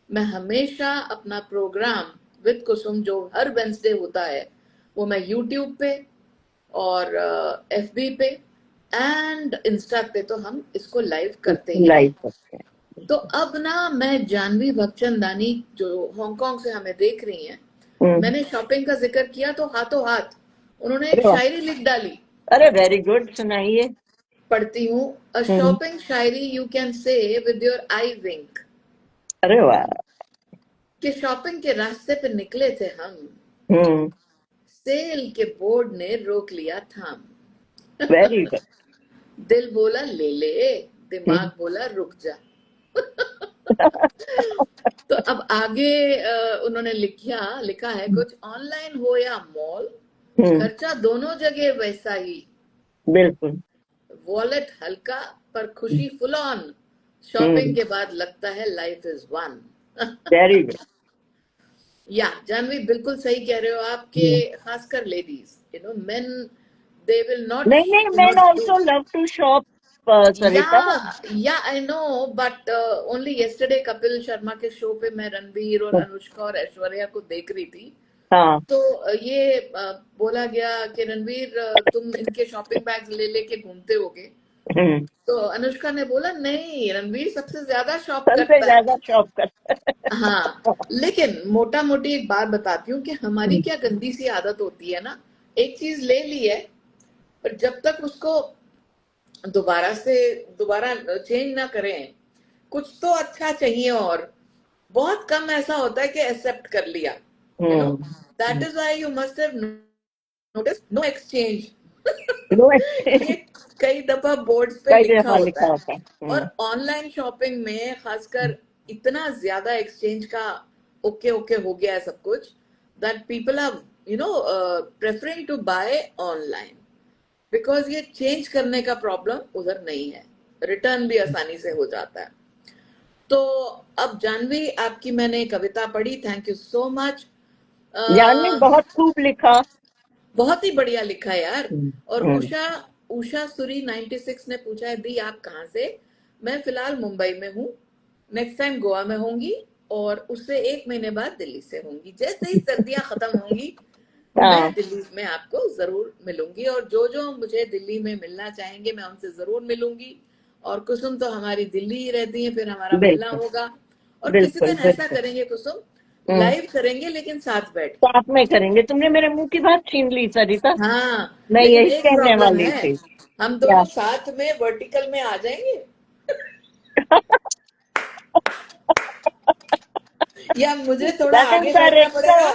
Speaker 1: मैं हमेशा अपना प्रोग्राम विद कुसुम जो हर वेंसडे होता है, वो मैं यूट्यूब पे और एफबी पे एंड इंस्टा पे तो हम इसको लाइव करते ही हैं।
Speaker 2: लाइव करते हैं।
Speaker 1: तो अब ना मैं जानवी भगचंदानी जो हांगकांग से हमें देख रही हैं,
Speaker 2: हम्म।
Speaker 1: मैंने शॉपिंग का जिक्र किया तो हाथों हाथ उन्होंने एक
Speaker 2: अरे वाह,
Speaker 1: शायरी लिख डाली।
Speaker 2: अरे वेरी गुड, सुनाइए।
Speaker 1: पढ़ती हूँ। Uh
Speaker 2: hmm.
Speaker 1: शॉपिंग शायरी you can say with your eye wink,
Speaker 2: अरे वाह।
Speaker 1: कि शॉपिंग के रास्ते पे निकले थे हम,
Speaker 2: हम्म।
Speaker 1: सेल के बोर्ड ने रोक लिया थाम।
Speaker 2: Very good.
Speaker 1: दिल बोला ले ले,
Speaker 2: हम्म
Speaker 1: दिमाग बोला रुक जा। तो अब आगे उन्होंने लिखा है कुछ, ऑनलाइन हो या मॉल,
Speaker 2: हम्म,
Speaker 1: खर्चा दोनों जगह वैसा ही,
Speaker 2: बिल्कुल।
Speaker 1: वॉलेट हल्का पर खुशी फुल ऑन, शॉपिंग
Speaker 2: हम्म।
Speaker 1: के बाद लगता है life is one.
Speaker 2: Very good.
Speaker 1: या जानवी, बिल्कुल सही कह रहे हो आप कि खासकर ladies, you know, main they will not
Speaker 2: नहीं नहीं,
Speaker 1: you know
Speaker 2: men
Speaker 1: do.
Speaker 2: also love to shop, सरिता।
Speaker 1: या I know, but only yesterday Kapil Sharma के शो पे मैं रणबीर और अनुष्का और ऐश्वर्या को देख रही थी।
Speaker 2: हाँ।
Speaker 1: तो ये बोला गया कि रणवीर तुम इनके शॉपिंग बैग्स ले लेके घूमते होगे।
Speaker 2: हम्म।
Speaker 1: तो अनुष्का ने बोला नहीं, रणवीर सबसे ज्यादा शॉप
Speaker 2: सबसे
Speaker 1: करता है।
Speaker 2: ज्यादा शॉप करता
Speaker 1: हाँ, लेकिन मोटा मोटी एक बात बताती हूँ कि हमारी
Speaker 2: है।
Speaker 1: क्या गंदी सी आदत होती है ना, एक चीज ले ली है, पर जब तक उसको दोबारा चेंज ना करें, कुछ तो अच्छा चाहिए। और बहुत कम ऐसा होता है कि एक्सेप्ट कर लिया, you know. That is why you must have notice no exchange.
Speaker 2: No
Speaker 1: ये कई दफा बोर्ड्स पे
Speaker 2: कई
Speaker 1: लिखा
Speaker 2: दफा
Speaker 1: होता
Speaker 2: लिखा
Speaker 1: है।
Speaker 2: होता है।
Speaker 1: और ऑनलाइन शॉपिंग में खासकर इतना ज्यादा एक्सचेंज का ओके ओके हो गया है सब कुछ, that people are preferring to buy online, because ये चेंज करने का प्रॉब्लम उधर नहीं है, रिटर्न भी आसानी से हो जाता है। तो अब जानवी, आपकी मैंने कविता पढ़ी, thank you so much.
Speaker 2: Jahnavi बहुत खूब लिखा।
Speaker 1: बहुत ही बढ़िया लिखा यार। और
Speaker 2: हम्म,
Speaker 1: उषा उषा सुरी 96 ने पूछा है, दी आप कहाँ से? मैं फिलहाल मुंबई में हूँ, नेक्स्ट टाइम गोवा में होंगी, और उससे 1 महीने बाद दिल्ली से होंगी। जैसे ही सर्दियां खत्म होंगी मैं
Speaker 2: हाँ
Speaker 1: दिल्ली में आपको जरूर मिलूंगी, और जो जो मुझे दिल्ली में मिलना चाहेंगे मैं उनसे जरूर मिलूंगी। और कुसुम तो हमारी दिल्ली ही रहती है, फिर हमारा मिलना
Speaker 2: बिल्कुल
Speaker 1: होगा। और किसी
Speaker 2: बिल्कुल
Speaker 1: दिन ऐसा
Speaker 2: बिल्कुल।
Speaker 1: करेंगे कुसुम,
Speaker 2: हम्म,
Speaker 1: लाइव करेंगे लेकिन साथ बैठ के।
Speaker 2: साथ में करेंगे। तुमने मेरे मुंह की बात छीन ली सरिता।
Speaker 1: हाँ,
Speaker 2: मैं
Speaker 1: लेकिन
Speaker 2: यही
Speaker 1: एक
Speaker 2: कहने
Speaker 1: प्रॉब्लम
Speaker 2: वाली
Speaker 1: है,
Speaker 2: थी।
Speaker 1: हम
Speaker 2: क्या?
Speaker 1: दोनों साथ में वर्टिकल में आ जाएंगे, या मुझे थोड़ा
Speaker 2: दैट इज
Speaker 1: आगे बैठना
Speaker 2: डायरेक्टर,
Speaker 1: पड़ेगा, या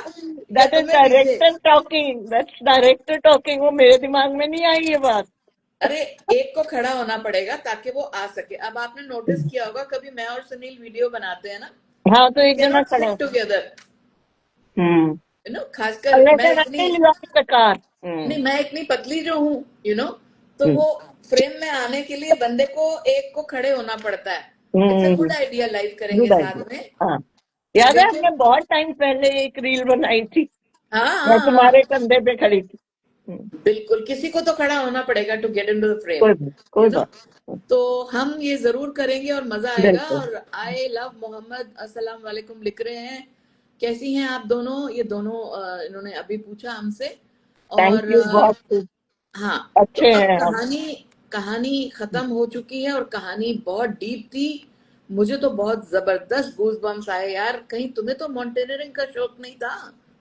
Speaker 2: दैट इज
Speaker 1: तुम्हें पीछे।
Speaker 2: Director talking, that's director talking. वो मेरे दिमाग में नहीं आई ये बात।
Speaker 1: अरे, एक को खड़ा होना पड़ेगा ताकि वो आ सके। अब आपने नोटिस किया होगा, कभी मैं और सुनील वीडियो बनाते हैं ना,
Speaker 2: हाँ तो
Speaker 1: वी
Speaker 2: एक
Speaker 1: कैन
Speaker 2: जना
Speaker 1: नॉट
Speaker 2: खड़ा।
Speaker 1: सिट टुगेदर,
Speaker 2: हम्म,
Speaker 1: खासकर
Speaker 2: अलग
Speaker 1: मैं
Speaker 2: अलग
Speaker 1: इतनी,
Speaker 2: नहीं लिया प्रकार।
Speaker 1: नहीं मैं इतनी पतली जो हूँ, तो
Speaker 2: हम्म,
Speaker 1: वो फ्रेम में आने के लिए बंदे को एक को खड़े होना पड़ता है। It's a
Speaker 2: hmm,
Speaker 1: good idea, live करेंगे
Speaker 2: गुड आइडिया।
Speaker 1: साथ में।
Speaker 2: हाँ, याद है हमने
Speaker 1: लेकिन
Speaker 2: बहुत टाइम पहले एक रील बनाई थी,
Speaker 1: हाँ
Speaker 2: मैं
Speaker 1: हाँ हाँ,
Speaker 2: तुम्हारे कंधे पे खड़ी थी।
Speaker 1: बिल्कुल, किसी को तो खड़ा होना पड़ेगा to get into the frame,
Speaker 2: कोई
Speaker 1: यू नो।
Speaker 2: बात।
Speaker 1: तो हम ये जरूर करेंगे और मजा आएगा।
Speaker 2: बिल्कुल।
Speaker 1: और आई लव मोहम्मद अस्सलाम वालेकुम लिख रहे हैं, कैसी हैं आप दोनों? ये दोनों इन्होंने अभी पूछा हमसे।
Speaker 2: थैंक
Speaker 1: और
Speaker 2: यू, बहुत खूब।
Speaker 1: हाँ, तो
Speaker 2: अच्छे
Speaker 1: अब
Speaker 2: हैं आप।
Speaker 1: कहानी कहानी खत्म हो चुकी है, और कहानी बहुत डीप थी। मुझे तो बहुत जबरदस्त गूज बम्स आए यार। कहीं तुम्हें तो माउंटेनियरिंग का शौक नहीं था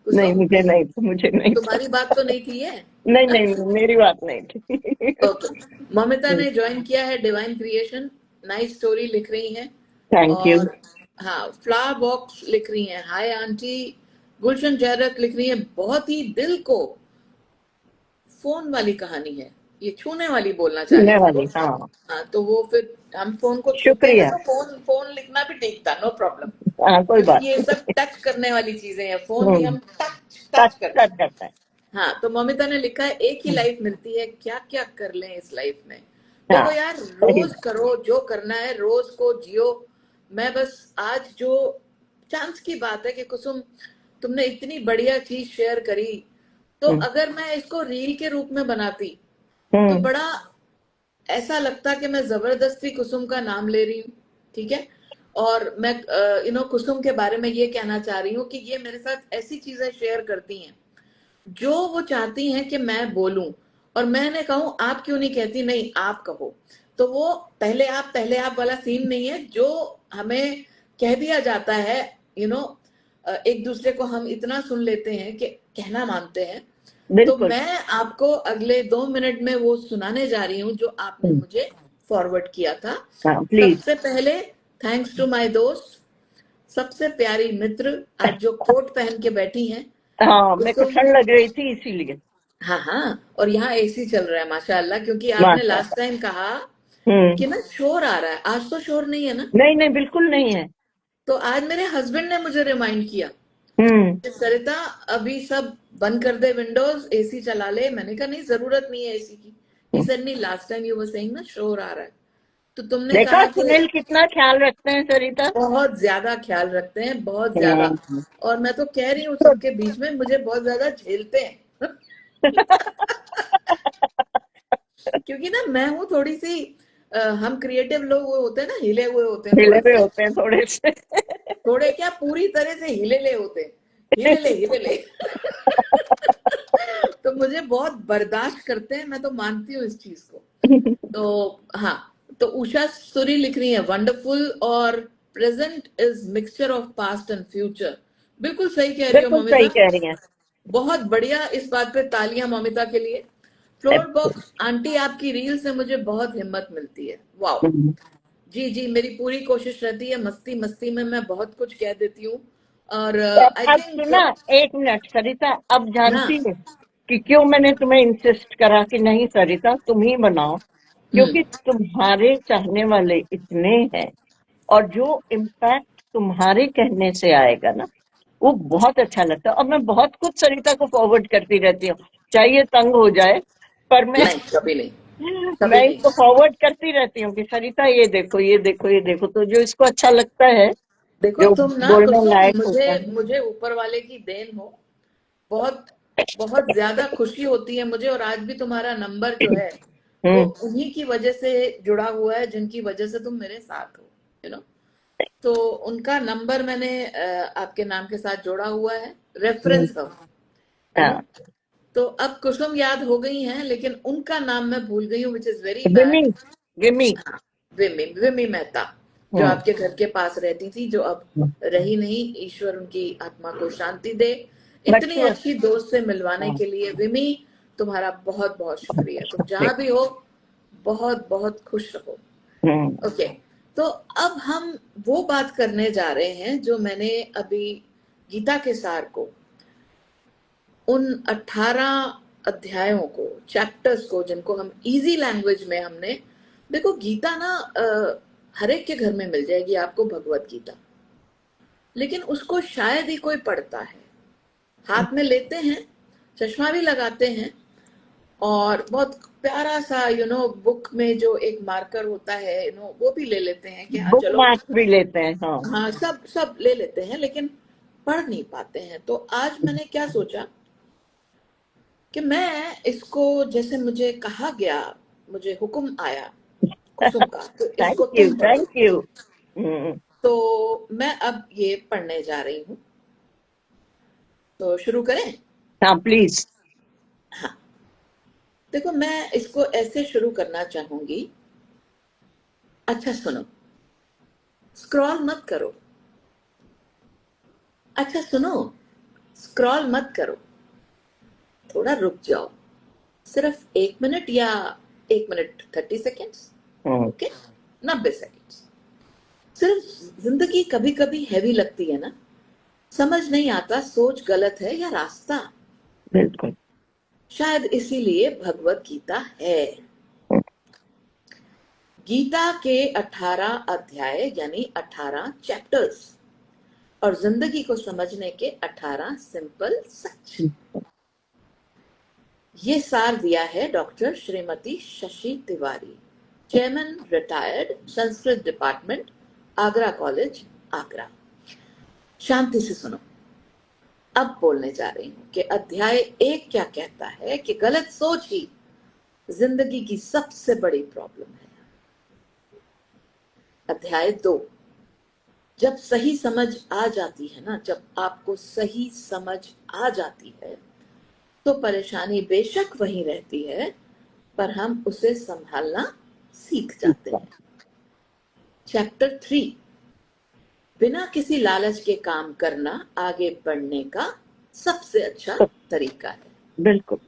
Speaker 2: नहीं,
Speaker 1: कुसुम?
Speaker 2: मुझे नहीं था।
Speaker 1: तुम्हारी बात तो नहीं थी ये।
Speaker 2: नहीं नहीं, मेरी बात नहीं थी।
Speaker 1: ओके, ममिता ने ज्वाइन किया है, डिवाइन क्रिएशन, नाइस स्टोरी लिख रही हैं।
Speaker 2: Thank you.
Speaker 1: और हाँ, फ्लावर बॉक्स लिख रही हैं, हाय आंटी। गुलशन जहरत लिख रही है, बहुत ही दिल को फोन वाली कहानी है, ये छूने वाली बोलना चाह रही
Speaker 2: सुनने
Speaker 1: थी वो।
Speaker 2: वाली, हाँ।
Speaker 1: हाँ, तो वो फिर हम फोन को छूते हैं
Speaker 2: शुक्रिया।
Speaker 1: तो फोन फोन लिखना भी ठीक था, नो प्रॉब्लम।
Speaker 2: हाँ, कोई
Speaker 1: क्योंकि
Speaker 2: बात
Speaker 1: ये
Speaker 2: नहीं।
Speaker 1: सब टच करने वाली चीजें हैं, फोन भी हम टच
Speaker 2: टच
Speaker 1: टच करते
Speaker 2: टच
Speaker 1: हैं।
Speaker 2: करता है।
Speaker 1: हाँ, तो ममिता ने लिखा है, एक ही लाइफ मिलती है, क्या क्या कर लें इस लाइफ में। देखो
Speaker 2: हाँ,
Speaker 1: यार,
Speaker 2: सही
Speaker 1: रोज
Speaker 2: बात।
Speaker 1: करो जो करना है, रोज को जियो। मैं बस आज जो चांस की बात है कि कुसुम, तुमने इतनी बढ़िया चीज शेयर करी, तो
Speaker 2: हम्म,
Speaker 1: अगर मैं इसको रील के रूप में बनाती तो
Speaker 2: हम्म,
Speaker 1: बड़ा ऐसा लगता कि मैं जबरदस्ती कुसुम का नाम ले रही हूँ, ठीक है। और मैं कुसुम के बारे में ये कहना चाह रही हूँ कि ये मेरे साथ ऐसी चीजें शेयर करती हैं जो वो चाहती हैं कि मैं बोलूं। और मैंने कहूं, आप क्यों नहीं कहती? नहीं, आप कहो। तो वो पहले आप वाला सीन नहीं है जो हमें कह दिया जाता है, यू नो एक दूसरे को हम इतना सुन लेते हैं कि कहना मानते हैं। तो
Speaker 2: बिल्कुल।
Speaker 1: मैं आपको अगले 2 मिनट में वो सुनाने जा रही हूँ जो आपने
Speaker 2: हम्म,
Speaker 1: मुझे फॉरवर्ड किया था।
Speaker 2: हाँ प्लीज।
Speaker 1: सबसे पहले, थैंक्स टू माय दोस्त, सबसे प्यारी मित्र, आज जो कोट पहन के बैठी हैं,
Speaker 2: हाँ, मेरे को
Speaker 1: कुसुम।
Speaker 2: ठंड लग रही थी इसीलिए।
Speaker 1: हाँ हाँ, और यहाँ एसी चल रहा है माशाल्लाह, क्योंकि आपने लास्ट
Speaker 2: माशाल्लाह।
Speaker 1: टाइम कहा
Speaker 2: हम्म।
Speaker 1: कि ना शोर आ रहा है, आज तो शोर नहीं है ना।
Speaker 2: नहीं नहीं, बिल्कुल नहीं है।
Speaker 1: तो आज मेरे हस्बैंड ने मुझे रिमाइंड किया
Speaker 2: हम्म।
Speaker 1: कि सरिता, अभी सब बंद कर दे, विंडोज, एसी चला ले। मैंने कहा नहीं, जरूरत नहीं है एसी की। ही
Speaker 2: हम्म।
Speaker 1: सेड नहीं, last time you were saying ना शोर आ रहा है, तो तुमने
Speaker 2: देखा
Speaker 1: कहा कि
Speaker 2: सुनील कितना ख्याल रखते हैं सरिता।
Speaker 1: बहुत ज्यादा ख्याल रखते हैं, बहुत ज्यादा।
Speaker 2: हम्म।
Speaker 1: और मैं तो कह रही हूँ, सबके बीच में मुझे बहुत ज्यादा झेलते हैं। क्योंकि ना मैं हूँ थोड़ी सी, हम क्रिएटिव लोग वो होते हैं ना, हिले हुए होते हैं
Speaker 2: हिले
Speaker 1: थोड़े
Speaker 2: हुए
Speaker 1: से।
Speaker 2: होते हैं थोड़े से।
Speaker 1: थोड़े क्या, पूरी तरह से हिले ले होते हैं, हिले ले। तो मुझे बहुत बर्दाश्त करते हैं, मैं तो मानती हूँ इस चीज को। तो हाँ, तो उषा सुरी लिख रही है, वंडरफुल और present is mixture of past and future. बिल्कुल सही कह रही हो
Speaker 2: बिल्कुल सही
Speaker 1: ममिता,
Speaker 2: कह रही हैं।
Speaker 1: बहुत बढ़िया। इस बात पे तालियां ममिता के लिए। फ्लोर बॉक्स आंटी, आपकी रील से मुझे बहुत हिम्मत मिलती है। वाओ। जी जी, मेरी पूरी कोशिश रहती है, मस्ती मस्ती में मैं बहुत कुछ कह देती हूँ। और आई
Speaker 2: अब
Speaker 1: थिंक
Speaker 2: सुना, एक मिनट सरिता, अब
Speaker 1: हाँ।
Speaker 2: जानती है कि क्यों मैंने तुम्हें इंसिस्ट करा कि नहीं सरिता तुम ही बनाओ, क्योंकि तुम्हारे चाहने वाले इतने हैं, और जो इम्पैक्ट तुम्हारे कहने से आएगा ना, वो बहुत अच्छा लगता है। और मैं बहुत कुछ सरिता को फॉरवर्ड करती रहती हूँ, चाहे ये तंग हो जाए, पर मैं
Speaker 1: नहीं, कभी नहीं, कभी
Speaker 2: मैं
Speaker 1: नहीं।
Speaker 2: इसको फॉरवर्ड करती रहती हूँ कि सरिता ये देखो ये देखो ये देखो, तो जो इसको अच्छा लगता है,
Speaker 1: देखो
Speaker 2: जो
Speaker 1: तुम ना
Speaker 2: बोलने
Speaker 1: कुसुम,
Speaker 2: लायक
Speaker 1: मुझे
Speaker 2: होता है।
Speaker 1: मुझे ऊपर वाले की देन हो। बहुत बहुत ज्यादा खुशी होती है मुझे। और आज भी तुम्हारा नंबर जो है वो
Speaker 2: हम्म।
Speaker 1: उन्हीं की वजह से जुड़ा हुआ है, जिनकी वजह से तुम मेरे साथ हो, तो उनका नंबर मैंने आपके नाम के साथ जोड़ा हुआ है,
Speaker 2: हम्म।
Speaker 1: रेफरेंस ऑफ, यू नो
Speaker 2: हाँ।
Speaker 1: तो अब कुसुम याद हो गई हैं, लेकिन उनका नाम मैं भूल गई हूँ, विच इज वेरी
Speaker 2: विमी।
Speaker 1: बैड।
Speaker 2: विमी।
Speaker 1: हाँ, विमी विमी मेहता, जो
Speaker 2: हम्म।
Speaker 1: आपके घर के पास रहती थी, जो अब रही नहीं, ईश्वर उनकी आत्मा को शांति दे। इतनी
Speaker 2: बच्चों।
Speaker 1: अच्छी दोस्त से मिलवाने
Speaker 2: हाँ।
Speaker 1: के लिए विमी, तुम्हारा बहुत बहुत शुक्रिया। तुम जहां भी हो, बहुत बहुत खुश रहो।
Speaker 2: हम्म।
Speaker 1: ओके, तो अब हम वो बात करने जा रहे हैं जो मैंने अभी गीता के सार को, उन 18 अध्यायों को, चैप्टर्स को, जिनको हम इजी लैंग्वेज में हमने, देखो गीता ना हर एक के घर में मिल जाएगी आपको, भगवत गीता, लेकिन उसको शायद ही कोई पढ़ता है। हाथ में लेते हैं, चश्मा भी लगाते हैं, और बहुत प्यारा सा बुक में जो एक मार्कर होता है, वो भी ले लेते हैं कि हाँ
Speaker 2: बुक
Speaker 1: चलो,
Speaker 2: मार्क भी लेते हैं, हाँ।
Speaker 1: हाँ सब सब ले लेते हैं, लेकिन पढ़ नहीं पाते हैं। तो आज मैंने क्या सोचा कि मैं इसको, जैसे मुझे कहा गया, मुझे हुक्म आया कुसुम का, तो
Speaker 2: थैंक
Speaker 1: इसको
Speaker 2: यू,
Speaker 1: तुम पढ़ो।
Speaker 2: Thank you. हम्म।
Speaker 1: तो मैं अब ये पढ़ने जा रही हूँ, तो शुरू करें।
Speaker 2: हाँ प्लीज।
Speaker 1: हाँ, देखो मैं इसको ऐसे शुरू करना चाहूंगी। अच्छा सुनो, स्क्रॉल मत करो। अच्छा सुनो, स्क्रॉल मत करो, थोड़ा रुक जाओ, सिर्फ 1 मिनट, या 1 minute 30 seconds.
Speaker 2: Hmm.
Speaker 1: Okay, 90 seconds. सिर्फ जिंदगी कभी कभी हैवी लगती है ना, समझ नहीं आता सोच गलत है या रास्ता।
Speaker 2: बिल्कुल।
Speaker 1: शायद इसीलिए भगवत गीता है। गीता के 18 अध्याय यानी 18 चैप्टर्स, और जिंदगी को समझने के 18 सिंपल सच। ये सार दिया है doctor Shrimati Shashi Tiwari, chairman retired Sanskrit department, Agra college, Agra. शांति से सुनो। अब बोलने जा रही हूं कि अध्याय 1 क्या कहता है कि गलत सोच ही जिंदगी की सबसे बड़ी प्रॉब्लम है। अध्याय 2, जब सही समझ आ जाती है ना, जब आपको सही समझ आ जाती है, तो परेशानी बेशक वहीं रहती है, पर हम उसे संभालना सीख जाते हैं। चैप्टर 3, बिना किसी लालच के काम करना आगे बढ़ने का सबसे अच्छा तरीका है।
Speaker 2: बिल्कुल।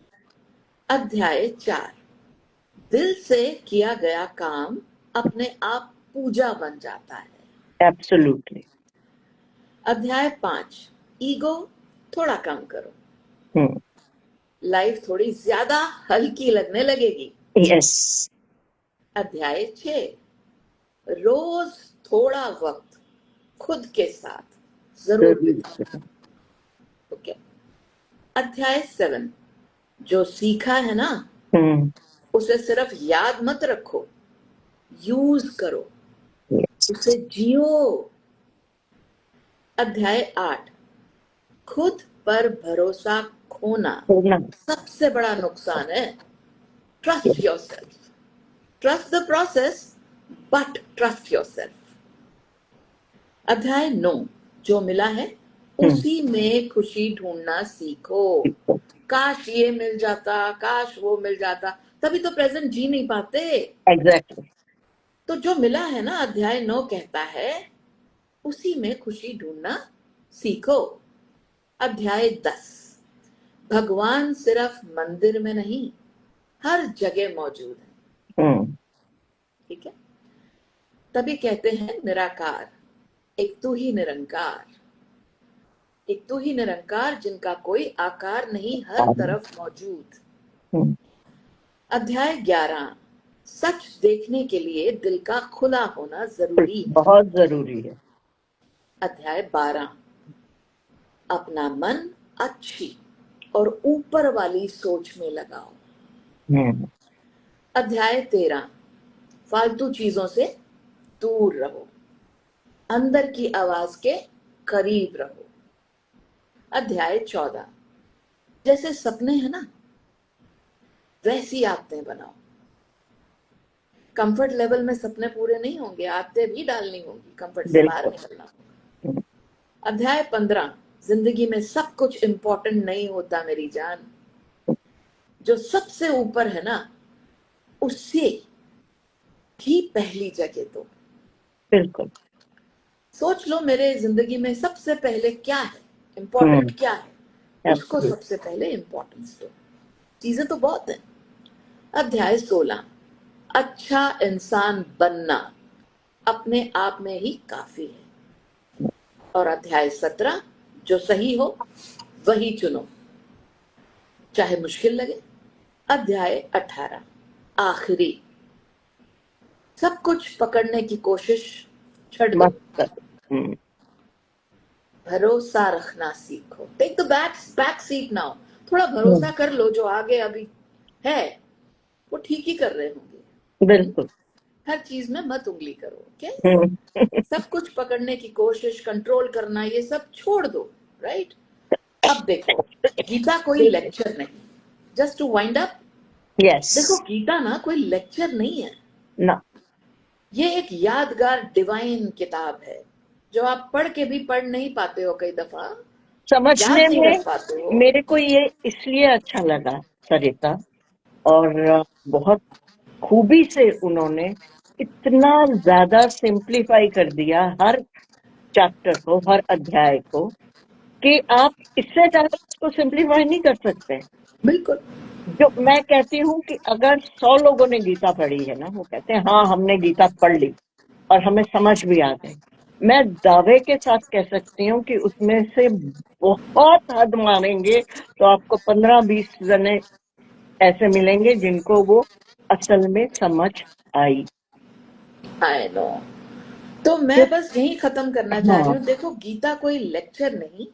Speaker 1: अध्याय 4, दिल से किया गया काम अपने आप पूजा बन जाता है।
Speaker 2: एब्सोल्युटली।
Speaker 1: अध्याय 5, ईगो थोड़ा कम करो,
Speaker 2: हम्म।
Speaker 1: लाइफ थोड़ी ज्यादा हल्की लगने लगेगी।
Speaker 2: यस।
Speaker 1: अध्याय 6, रोज थोड़ा वक्त खुद के साथ जरूर बिताओ।
Speaker 2: जरूर।
Speaker 1: ओके। अध्याय 7, जो सीखा है ना,
Speaker 2: हम्म।
Speaker 1: उसे सिर्फ याद मत रखो, यूज करो,
Speaker 2: यस।
Speaker 1: उसे जियो। अध्याय 8, खुद पर भरोसा खोना
Speaker 2: होना।
Speaker 1: सबसे बड़ा नुकसान है। Trust your self, trust the process, but trust your self. अध्याय 9, जो मिला है
Speaker 2: हम्म।
Speaker 1: उसी में खुशी ढूंढना सीखो। काश ये मिल जाता, काश वो मिल जाता, तभी तो प्रेजेंट जी नहीं पाते।
Speaker 2: एग्जैक्टली।
Speaker 1: तो जो मिला है ना, अध्याय 9 कहता है उसी में खुशी ढूंढना सीखो। अध्याय 10, भगवान सिर्फ मंदिर में नहीं, हर जगह मौजूद है। ठीक है, तभी कहते हैं निराकार, एक तू ही निरंकार, एक तू ही निरंकार जिनका कोई आकार नहीं, हर तरफ मौजूद। अध्याय 11, सच देखने के लिए दिल का खुला होना जरूरी है।
Speaker 2: बहुत जरूरी है।
Speaker 1: अध्याय 12, अपना मन अच्छी और ऊपर वाली सोच में लगाओ। अध्याय 13, फालतू चीजों से दूर रहो, अंदर की आवाज के करीब रहो। अध्याय 14, जैसे सपने हैं ना वैसी आदतें बनाओ। कंफर्ट लेवल में सपने पूरे नहीं होंगे, आदतें भी डालनी होगी, कंफर्ट से बाहर निकलना होगा। अध्याय 15, जिंदगी में सब कुछ इंपॉर्टेंट नहीं होता मेरी जान, जो सबसे ऊपर है ना उससे भी पहली जगह दो।
Speaker 2: बिल्कुल।
Speaker 1: सोच लो मेरे जिंदगी में सबसे पहले क्या है, इम्पोर्टेंट क्या है, उसको सबसे पहले इम्पोर्टेंस दो। चीजें तो बहुत है। अध्याय 16, अच्छा इंसान बनना अपने आप में ही काफी है। और अध्याय 17, जो सही हो वही चुनो, चाहे मुश्किल लगे। अध्याय 18, आखिरी, सब कुछ पकड़ने की कोशिश छड़ दो, भरोसा रखना सीखो। Take the back seat now. थोड़ा भरोसा कर लो, जो आगे अभी है वो ठीक ही कर रहे होंगे।
Speaker 2: बिल्कुल।
Speaker 1: हर चीज में मत उंगली करो। ओके सब कुछ पकड़ने की कोशिश, कंट्रोल करना, ये सब छोड़ दो। राइट, अब देखो, गीता कोई लेक्चर नहीं, जस्ट टू वाइंड अप। देखो गीता ना कोई लेक्चर नहीं है
Speaker 2: ना,
Speaker 1: ये एक यादगार डिवाइन किताब है, जो आप पढ़ के भी पढ़ नहीं पाते हो, कई दफा
Speaker 2: समझने में
Speaker 1: पाते हो।
Speaker 2: मेरे को ये इसलिए अच्छा लगा सरिता, और बहुत खूबी से उन्होंने इतना ज्यादा सिंप्लीफाई कर दिया हर चैप्टर को, हर अध्याय को, कि आप इससे ज्यादा इसको सिंप्लीफाई नहीं कर सकते।
Speaker 1: बिल्कुल।
Speaker 2: जो मैं कहती हूँ कि अगर 100 लोगों ने गीता पढ़ी है ना, वो कहते हैं हाँ हमने गीता पढ़ ली और हमें समझ भी आ गई, मैं दावे के साथ कह सकती हूँ कि उसमें से बहुत हद मारेंगे तो आपको 15-20 जने ऐसे मिलेंगे जिनको वो असल में समझ आई।
Speaker 1: I know. तो मैं बस यही खत्म करना चाह रही हूँ। देखो गीता कोई लेक्चर नहीं,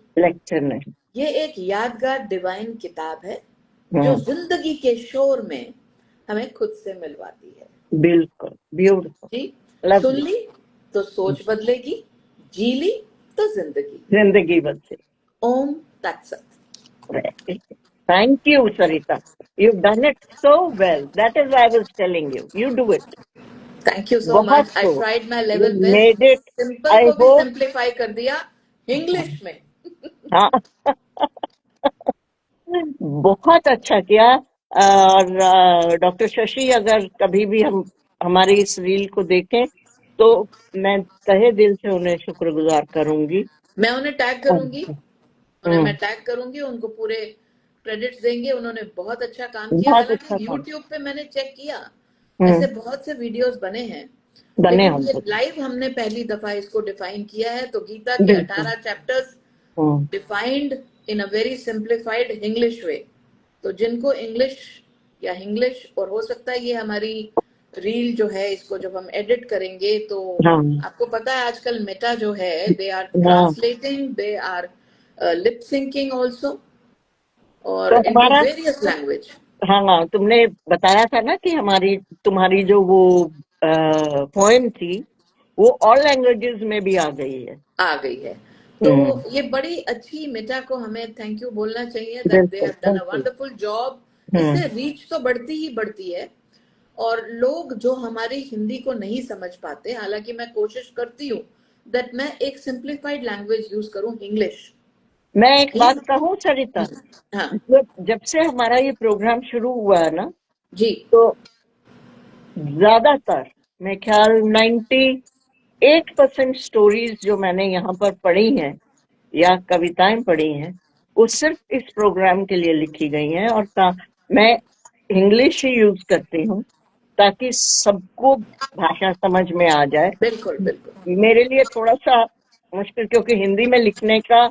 Speaker 1: ये एक यादगार डिवाइन किताब है, जो जिंदगी के शोर में हमें खुद से मिलवाती है।
Speaker 2: बिल्कुल, ब्यूटीफुल।
Speaker 1: जी, सुन ली तो सोच बदलेगी, जी ली तो जिंदगी
Speaker 2: बदले।
Speaker 1: ओम तत्सत।
Speaker 2: Thank you, Sarita. You've done it so well. That is why I was telling you. You do it.
Speaker 1: Thank you so much. I tried my level best.
Speaker 2: Made it.
Speaker 1: Simple को भी simplify कर दिया English में।
Speaker 2: हाँ बहुत अच्छा किया। और डॉक्टर शशि अगर कभी भी हमारी इस रील को देखें तो मैं तहे दिल से उन्हें शुक्रगुजार करूंगी।
Speaker 1: मैं उन्हें टैग करूंगी, उनको पूरे क्रेडिट्स देंगे। उन्होंने बहुत अच्छा काम किया। हालांकि यूट्यूब पे मैंने चेक किया, ऐसे बहुत से वीडियोस बने हैं, लेकिन ये लाइव हमने पहली दफा इसको डिफाइन किया है। तो गीता के 18 chapters defined in a very simplified English way. तो जिनको इंग्लिश या इंग्लिश, और हो सकता है ये हमारी रील जो है इसको जब हम एडिट करेंगे तो आपको पता है आजकल मेटा जो है, they are translating, they are lip syncing also, और इनटू वेरियस लैंग्वेज।
Speaker 2: हाँ, तुमने बताया था ना कि तुम्हारी जो वो पोएम थी वो ऑल लैंग्वेजेस में भी आ गई है।
Speaker 1: तो ये बड़ी अच्छी, मेटा को हमें थैंक यू बोलना चाहिए, that they have done a wonderful job. इससे रीच तो बढ़ती है, और लोग जो हमारी हिंदी को नहीं समझ पाते, हालांकि मैं कोशिश करती हूँ दैट मैं एक सिंप्लीफाइड लैंग्वेज यूज करूँ, इंग्लिश।
Speaker 2: मैं एक बात कहूँ सरिता, जब से हमारा ये प्रोग्राम शुरू हुआ है ना जी, तो ज्यादातर मैं ख्याल 98% स्टोरीज जो मैंने यहाँ पर पढ़ी हैं या कविताएं पढ़ी हैं वो सिर्फ इस प्रोग्राम के लिए लिखी गई हैं। और मैं इंग्लिश ही यूज करती हूँ ताकि सबको भाषा समझ में आ जाए।
Speaker 1: बिल्कुल बिल्कुल।
Speaker 2: मेरे लिए थोड़ा सा मुश्किल, क्योंकि हिंदी में लिखने का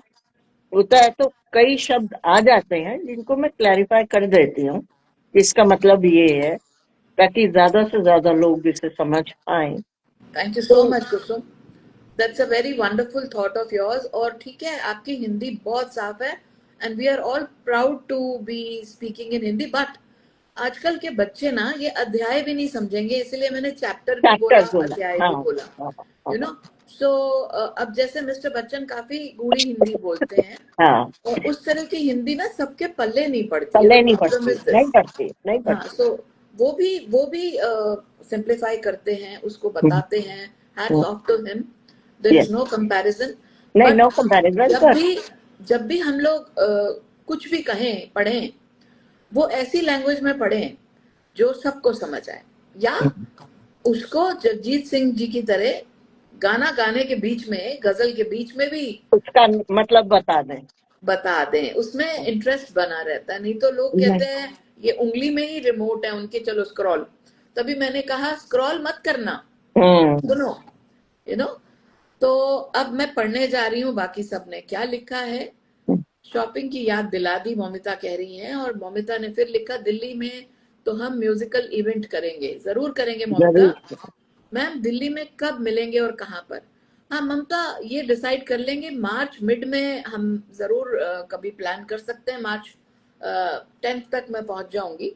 Speaker 2: होता है तो कई शब्द आ जाते हैं जिनको मैं क्लैरिफाई कर देती हूँ। इसका मतलब ये है, ताकि ज्यादा से ज्यादा लोग इसे समझ पाए।
Speaker 1: थैंक यू सो
Speaker 2: तो
Speaker 1: much Kusum, that's a very wonderful thought of yours. और ठीक है, आपकी हिंदी बहुत साफ है and we are all proud to be speaking in Hindi. But आजकल के बच्चे ना ये अध्याय भी नहीं समझेंगे, इसलिए मैंने चैप्टर भी बोला,
Speaker 2: चैप्टर बोला।
Speaker 1: अध्याय
Speaker 2: हाँ
Speaker 1: भी बोला,
Speaker 2: हाँ
Speaker 1: यू
Speaker 2: हाँ
Speaker 1: नो। सो अब जैसे मिस्टर बच्चन काफी गूढ़ी हिंदी बोलते हैं,
Speaker 2: हाँ।
Speaker 1: और उस तरह की हिंदी ना सबके पल्ले नहीं पड़ती है। द
Speaker 2: पल्ले नहीं
Speaker 1: प्रॉब्लम
Speaker 2: पड़ती,
Speaker 1: इज
Speaker 2: नहीं
Speaker 1: दिस।
Speaker 2: पड़ती, नहीं
Speaker 1: हाँ,
Speaker 2: पड़ती।
Speaker 1: सो वो भी सिंप्लीफाई करते हैं, उसको
Speaker 2: हम्म,
Speaker 1: बताते हैं। Hats
Speaker 2: hmm,
Speaker 1: off to him, there
Speaker 2: yes।
Speaker 1: Is no comparison.
Speaker 2: नहीं,
Speaker 1: बट
Speaker 2: नो कंपैरिजन
Speaker 1: जब
Speaker 2: पर।
Speaker 1: भी जब भी हम लोग कुछ भी कहें पढ़ें, वो ऐसी लैंग्वेज में पढ़ें जो सबको समझ आए, या उसको जगजीत सिंह जी की तरह गाना गाने के बीच में, गजल के बीच में भी
Speaker 2: उसका मतलब बता दें।
Speaker 1: बता दें, उसमें इंटरेस्ट बना रहता है। नहीं तो लोग
Speaker 2: नहीं।
Speaker 1: कहते हैं ये उंगली में ही रिमोट है उनके, चलो स्क्रॉल। तभी मैंने कहा स्क्रॉल मत करना,
Speaker 2: हम्म।
Speaker 1: सुनो, यू नो। तो अब मैं पढ़ने जा रही हूँ बाकी सब ने क्या लिखा है। शॉपिंग की याद दिला दी, मोमिता कह रही हैं। और मोमिता ने फिर लिखा, दिल्ली में तो हम म्यूजिकल इवेंट करेंगे। जरूर करेंगे मोमिता।
Speaker 2: जरूर।
Speaker 1: मैम दिल्ली में कब मिलेंगे और कहाँ पर? हाँ ममता, ये डिसाइड कर लेंगे मार्च मिड में। हम जरूर कभी प्लान कर सकते हैं। मार्च 10th तक मैं पहुंच जाऊंगी,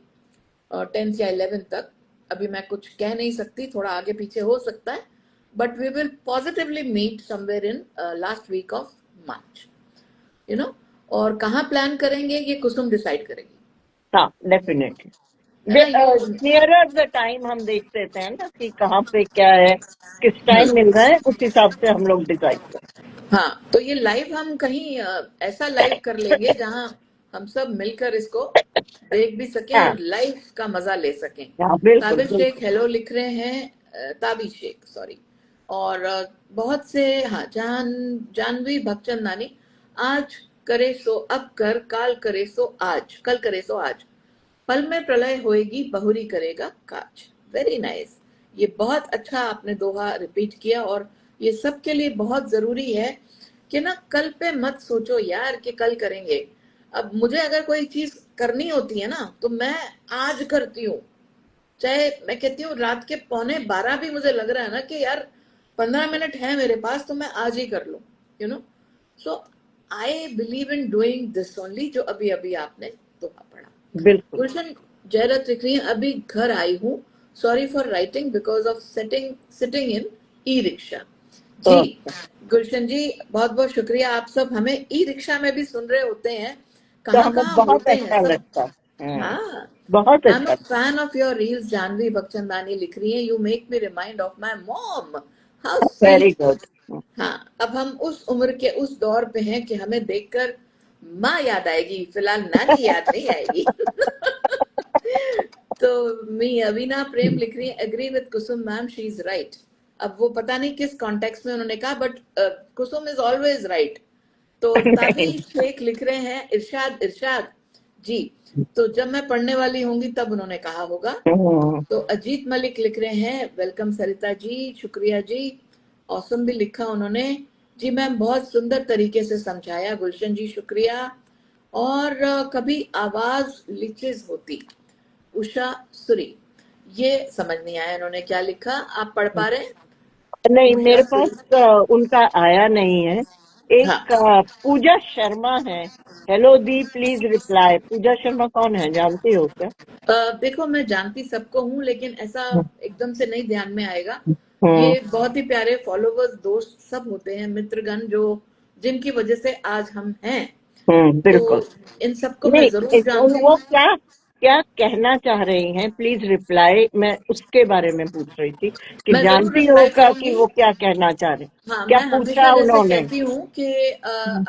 Speaker 1: और 10th या 11th तक। अभी मैं कुछ कह नहीं सकती, थोड़ा आगे पीछे हो सकता है। But we will positively meet somewhere in last week of March, you know. और कहाँ प्लान करेंगे ये कुसुम डिसाइड करेगी,
Speaker 2: हाँ, डेफिनेटली।
Speaker 1: है ना। यू
Speaker 2: नियरर द टाइम हम देख लेते हैं ना कि कहाँ पे क्या है, किस टाइम मिल रहा है, उस हिसाब से हम लोग डिसाइड
Speaker 1: हाँ, तो ये लाइव हम कहीं ऐसा लाइव कर लेंगे जहां हम सब मिलकर इसको देख भी सकें
Speaker 2: हाँ
Speaker 1: और लाइव का मजा ले सकें।
Speaker 2: हाँ, बिल्कुल
Speaker 1: काबिल शेख
Speaker 2: बिल्कुल।
Speaker 1: हेलो लिख रहे हैं, ताबी शेख सॉरी। और बहुत से, हाँ, जानवी भगचंदानी, आज करे सो अब कर, काल करे सो आज, कल करे सो आज, पल में प्रलय होएगी, बहुरी करेगा काज। Very nice. ये बहुत अच्छा आपने दोहा रिपीट किया। और ये सबके लिए बहुत जरूरी है कि ना कल पे मत सोचो यार कि कल करेंगे। अब मुझे अगर कोई चीज करनी होती है ना तो मैं आज करती हूँ। चाहे मैं कहती हूँ रात के 11:45 भी मुझे लग रहा है ना कि यार 15 मिनट है मेरे पास, तो मैं आज ही कर लूँ, you know. So I believe in doing this only, जो अभी अभी आपने दोहा पढ़ा।
Speaker 2: बिल्कुल।
Speaker 1: गुलशन जयरथ लिख रही है, अभी घर आई हूँ, sorry for writing because of sitting in e rickshaw. जी
Speaker 2: तो
Speaker 1: गुलशन जी, बहुत बहुत शुक्रिया। आप सब हमें ई रिक्शा में भी सुन रहे होते हैं, कहाँ
Speaker 2: हमें
Speaker 1: कहाँ
Speaker 2: बहुत
Speaker 1: होते हैं
Speaker 2: अच्छा
Speaker 1: सब।
Speaker 2: लगता है।
Speaker 1: हाँ,
Speaker 2: बहुत
Speaker 1: आई एम अ
Speaker 2: अच्छा।
Speaker 1: Fan of your reels. Janvi Bakhchandani लिख रही है, you make me remind of my mom, how
Speaker 2: very
Speaker 1: sweet.
Speaker 2: Good.
Speaker 1: हाँ, अब हम उस उम्र के उस दौर पे हैं कि हमें देखकर माँ याद आएगी, फिलहाल नानी याद नहीं आएगी। तो मी अविना प्रेम लिख रही है, agree with Kusum ma'am, she is right. अब वो पता नहीं किस कॉन्टेक्स्ट में उन्होंने कहा, but Kusum is always right. तो ताबी
Speaker 2: नहीं।
Speaker 1: शेख लिख रहे हैं, इरशाद इरशाद जी, तो जब मैं पढ़ने वाली होंगी तब उन्होंने कहा होगा। तो अजीत मलिक लिख रहे हैं, वेलकम सरिता जी, शुक्रिया जी। औसम भी लिखा उन्होंने, जी मैम बहुत सुंदर तरीके से समझाया। गुलशन जी शुक्रिया। और कभी आवाज लिचेज होती, उषा सुरी, ये समझ नहीं आया इन्होंने क्या लिखा, आप पढ़ पा रहे हैं?
Speaker 2: नहीं,
Speaker 1: उषा
Speaker 2: मेरे पास
Speaker 1: सुरी,
Speaker 2: उनका आया नहीं है।
Speaker 1: हाँ।
Speaker 2: एक पूजा शर्मा है। हेलो दी प्लीज रिप्लाई। पूजा शर्मा कौन है, जानती हो क्या?
Speaker 1: देखो मैं जानती सबको हूँ, लेकिन ऐसा एकदम से नहीं ध्यान में आएगा।
Speaker 2: हम्म
Speaker 1: ये बहुत ही प्यारे फॉलोवर्स, दोस्त सब होते हैं, मित्रगण, जो जिनकी वजह से आज हम हैं। तो
Speaker 2: बिल्कुल।
Speaker 1: इन सबको मैं
Speaker 2: नहीं,
Speaker 1: जरूर जानती
Speaker 2: वो
Speaker 1: हूँ।
Speaker 2: क्या क्या कहना चाह रही हैं, प्लीज रिप्लाई, मैं उसके बारे में पूछ रही थी कि
Speaker 1: मैं जरूर
Speaker 2: जानती हो
Speaker 1: रिप्लाई
Speaker 2: क्या कि
Speaker 1: करूंगी।
Speaker 2: वो क्या कहना चाह रहे,
Speaker 1: हाँ,
Speaker 2: क्या
Speaker 1: मैं हमेशा
Speaker 2: पूछा
Speaker 1: जैसे
Speaker 2: उन्होंने।
Speaker 1: कहती हूँ कि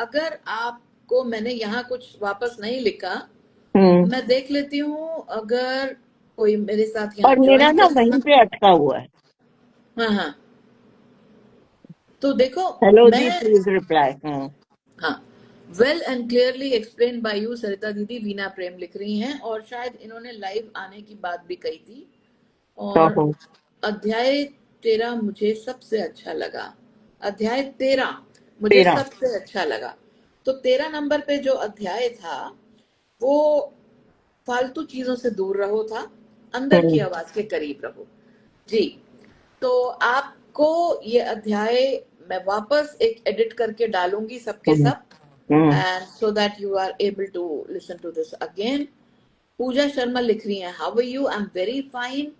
Speaker 1: अगर आपको मैंने यहाँ कुछ वापस नहीं लिखा,
Speaker 2: हम्म।
Speaker 1: मैं देख लेती हूँ अगर कोई मेरे साथ यहाँ
Speaker 2: और मेरा
Speaker 1: ज्वाइन
Speaker 2: ना
Speaker 1: कर।
Speaker 2: वहीं पे अटका हुआ है।
Speaker 1: हाँ हाँ, तो देखो
Speaker 2: हेलो दी
Speaker 1: मैं,
Speaker 2: प्लीज रिप्लाई।
Speaker 1: हाँ, well and clearly explain by you Sarita दीदी, वीना प्रेम लिख रही हैं, और शायद इन्होंने लाइव आने की बात भी कही थी। और
Speaker 2: हाँ,
Speaker 1: अध्याय 13 मुझे सबसे अच्छा लगा। अध्याय 13 मुझे
Speaker 2: 13।
Speaker 1: सबसे अच्छा लगा। तो 13 नंबर पे जो अध्याय था वो फालतू चीजों से दूर रहो था, अंदर की
Speaker 2: हम्म,
Speaker 1: आवाज के करीब रहो। जी। तो आपको ये अध्याय मैं वापस एक एडिट करके डालूंगी सबके
Speaker 2: हम्म,
Speaker 1: सब,
Speaker 2: hmm.
Speaker 1: And so that you are able to listen to this again. Pooja Sharma लिख रही हैं, how are you, I am very fine.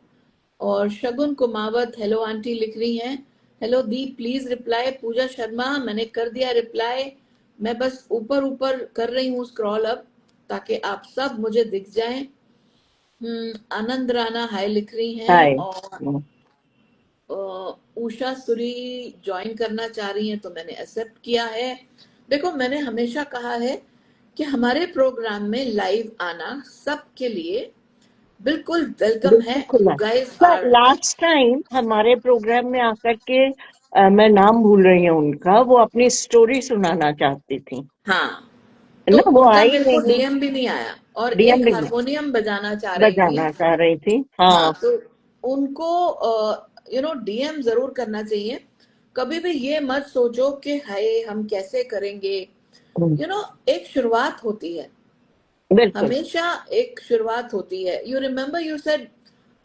Speaker 1: और शगुन कुमावत, हेलो आंटी लिख रही हैं। हेलो दी, प्लीज रिप्लाई। पूजा शर्मा, मैंने कर दिया रिप्लाई। मैं बस ऊपर ऊपर कर रही हूँ स्क्रॉल अप, ताकि आप सब मुझे दिख जाएं। आनंद राणा हाय लिख रही हैं।
Speaker 2: हाय।
Speaker 1: और उषा सुरी ज्वाइन करना चाह रही हैं, तो मैंने एक्सेप्ट किया है। देखो, मैंने हमेशा कहा है कि हमारे प्रोग्राम में लाइव आना सबके लिए बिल्कुल वेलकम है।
Speaker 2: बिल्कुल
Speaker 1: यू
Speaker 2: खुला है।
Speaker 1: गाइस
Speaker 2: पर
Speaker 1: आर,
Speaker 2: लास्ट टाइम हमारे प्रोग्राम में आकर के मैं नाम भूल रही हूँ उनका, वो अपनी स्टोरी सुनाना चाहती थी,
Speaker 1: हाँ,
Speaker 2: है
Speaker 1: तो
Speaker 2: ना? वो
Speaker 1: उनका
Speaker 2: आई
Speaker 1: मेरे को
Speaker 2: नहीं।
Speaker 1: डीएम भी नहीं आया, और
Speaker 2: डीएम
Speaker 1: एक
Speaker 2: नहीं
Speaker 1: हारमोनियम बजाना चाह रही थी।
Speaker 2: बजाना चाह रही थी।
Speaker 1: हाँ,
Speaker 2: हाँ।
Speaker 1: तो उनको डीएम जरूर करना चाहिए। कभी भी ये मत सोचो कि हाय हम कैसे करेंगे।
Speaker 2: हम्म,
Speaker 1: एक शुरुआत होती है,
Speaker 2: बिल्कुल।
Speaker 1: हमेशा एक शुरुआत होती है। You remember you said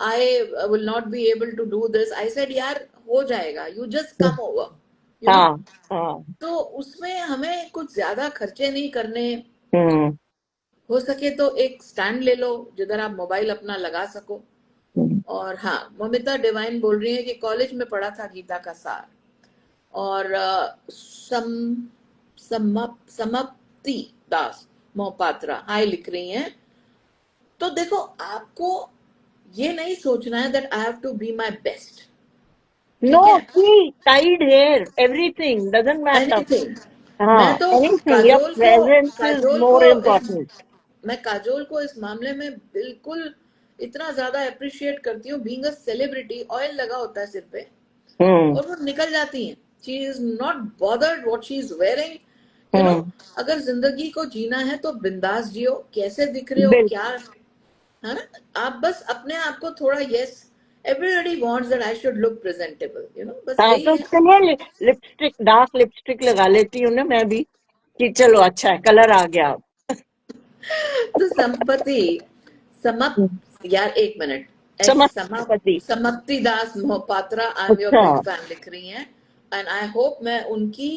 Speaker 1: I will not be able to do this, I said यार हो जाएगा, you just come over, you know
Speaker 2: हाँ, हाँ।
Speaker 1: तो उसमें हमें कुछ ज्यादा खर्चे नहीं करने।
Speaker 2: हम्म,
Speaker 1: हो सके तो एक स्टैंड ले लो जिधर आप मोबाइल अपना लगा सको।
Speaker 2: हम्म।
Speaker 1: और हाँ, ममिता डिवाइन बोल रही है कि कॉलेज में पढ़ा था गीता का सार। और समप्ति दास मोहपात्रा हाय लिख रही हैं। तो देखो, आपको ये नहीं सोचना है that I have to be my best.
Speaker 2: No,
Speaker 1: ठीक है,
Speaker 2: see tide here, everything doesn't matter.
Speaker 1: Anything.
Speaker 2: हाँ,
Speaker 1: मैं तो
Speaker 2: एनीथिंग, योर
Speaker 1: काजोल को
Speaker 2: प्रेजेंस इज
Speaker 1: काजोल को
Speaker 2: मोर
Speaker 1: इस
Speaker 2: इम्पोर्टेंट।
Speaker 1: मैं काजोल को इस मामले में बिल्कुल इतना ज्यादा अप्रिशिएट करती हूँ। बीइंग अ सेलिब्रिटी, ऑयल लगा होता है सिर पे
Speaker 2: हम्म,
Speaker 1: और वो निकल जाती हैं। She is not bothered what she is wearing. You know
Speaker 2: hmm.
Speaker 1: अगर जिंदगी को जीना है तो बिंदास जियो, कैसे दिख रहे हो क्या,
Speaker 2: बिल्कुल।
Speaker 1: है ना। आप बस अपने आप को थोड़ा, yes, everybody wants that I should look presentable, बस
Speaker 2: हाँ,
Speaker 1: यही
Speaker 2: तो
Speaker 1: है।
Speaker 2: उसके लिए लिपस्टिक, डार्क लिपस्टिक लगा लेती हूँ ना मैं भी, कि चलो अच्छा है, कलर आ गया अब।
Speaker 1: तो संपत्ति समाप्त, यार एक मिनट,
Speaker 2: समाप्ति।
Speaker 1: समाप्ति दास मोहपात्रा, आई एम योर
Speaker 2: अच्छा।
Speaker 1: बिग फैन लिख रही हैं। एंड आई होप मैं उनकी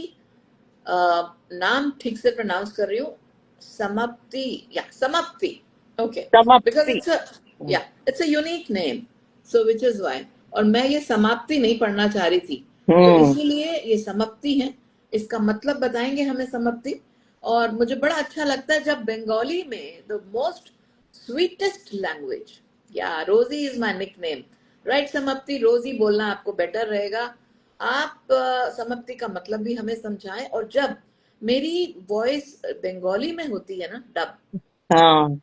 Speaker 1: नाम ठीक से प्रोनाउंस कर रही हूँ। समाप्ति, या Samapti, okay. Because
Speaker 2: Samapti.
Speaker 1: It's a unique name, so which is why. और मैं ये समाप्ति नहीं पढ़ना चाह रही थी, तो
Speaker 2: हम्म,
Speaker 1: इसीलिए ये समाप्ति है। इसका मतलब बताएंगे हमें समाप्ति। और मुझे बड़ा अच्छा लगता है जब बंगाली में द मोस्ट स्वीटेस्ट लैंग्वेज, या Rosie is my nick name, right Samapti, Rosie बोलना आपको बेटर रहेगा। आप समाप्ति का मतलब भी हमें समझाएं। और जब मेरी वॉइस बंगाली में होती है ना डब,
Speaker 2: हाँ।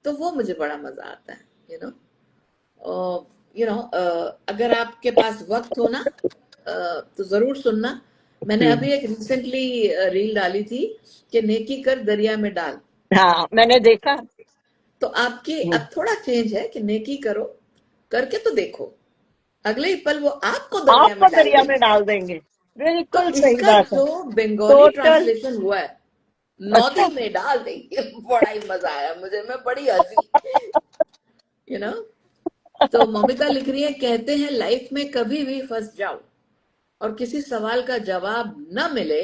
Speaker 1: तो वो मुझे बड़ा मजा आता है। यू नो अगर आपके पास वक्त हो ना, तो जरूर सुनना। मैंने
Speaker 2: हम्म।
Speaker 1: अभी एक रिसेंटली रील डाली थी कि नेकी कर दरिया में डाल।
Speaker 2: हाँ, मैंने देखा।
Speaker 1: तो आपकी
Speaker 2: हम्म,
Speaker 1: अब थोड़ा चेंज है कि नेकी करो, करके तो देखो, अगले ही पल वो आपको दरिया
Speaker 2: आपको
Speaker 1: में डाल
Speaker 2: दरिया में
Speaker 1: देंगे।
Speaker 2: डाल देंगे।
Speaker 1: तो
Speaker 2: बिल्कुल सही
Speaker 1: इसका
Speaker 2: बात है।
Speaker 1: जो बंगाली
Speaker 2: टोटल।
Speaker 1: ट्रांसलेशन हुआ है,
Speaker 2: अच्छा।
Speaker 1: नदी में डाल देंगे, बड़ा ही मजा आया मुझे, मैं बड़ी हंसी। यू नो तो ममिता लिख रही है, कहते हैं लाइफ में कभी भी फंस जाओ और किसी सवाल का जवाब न मिले,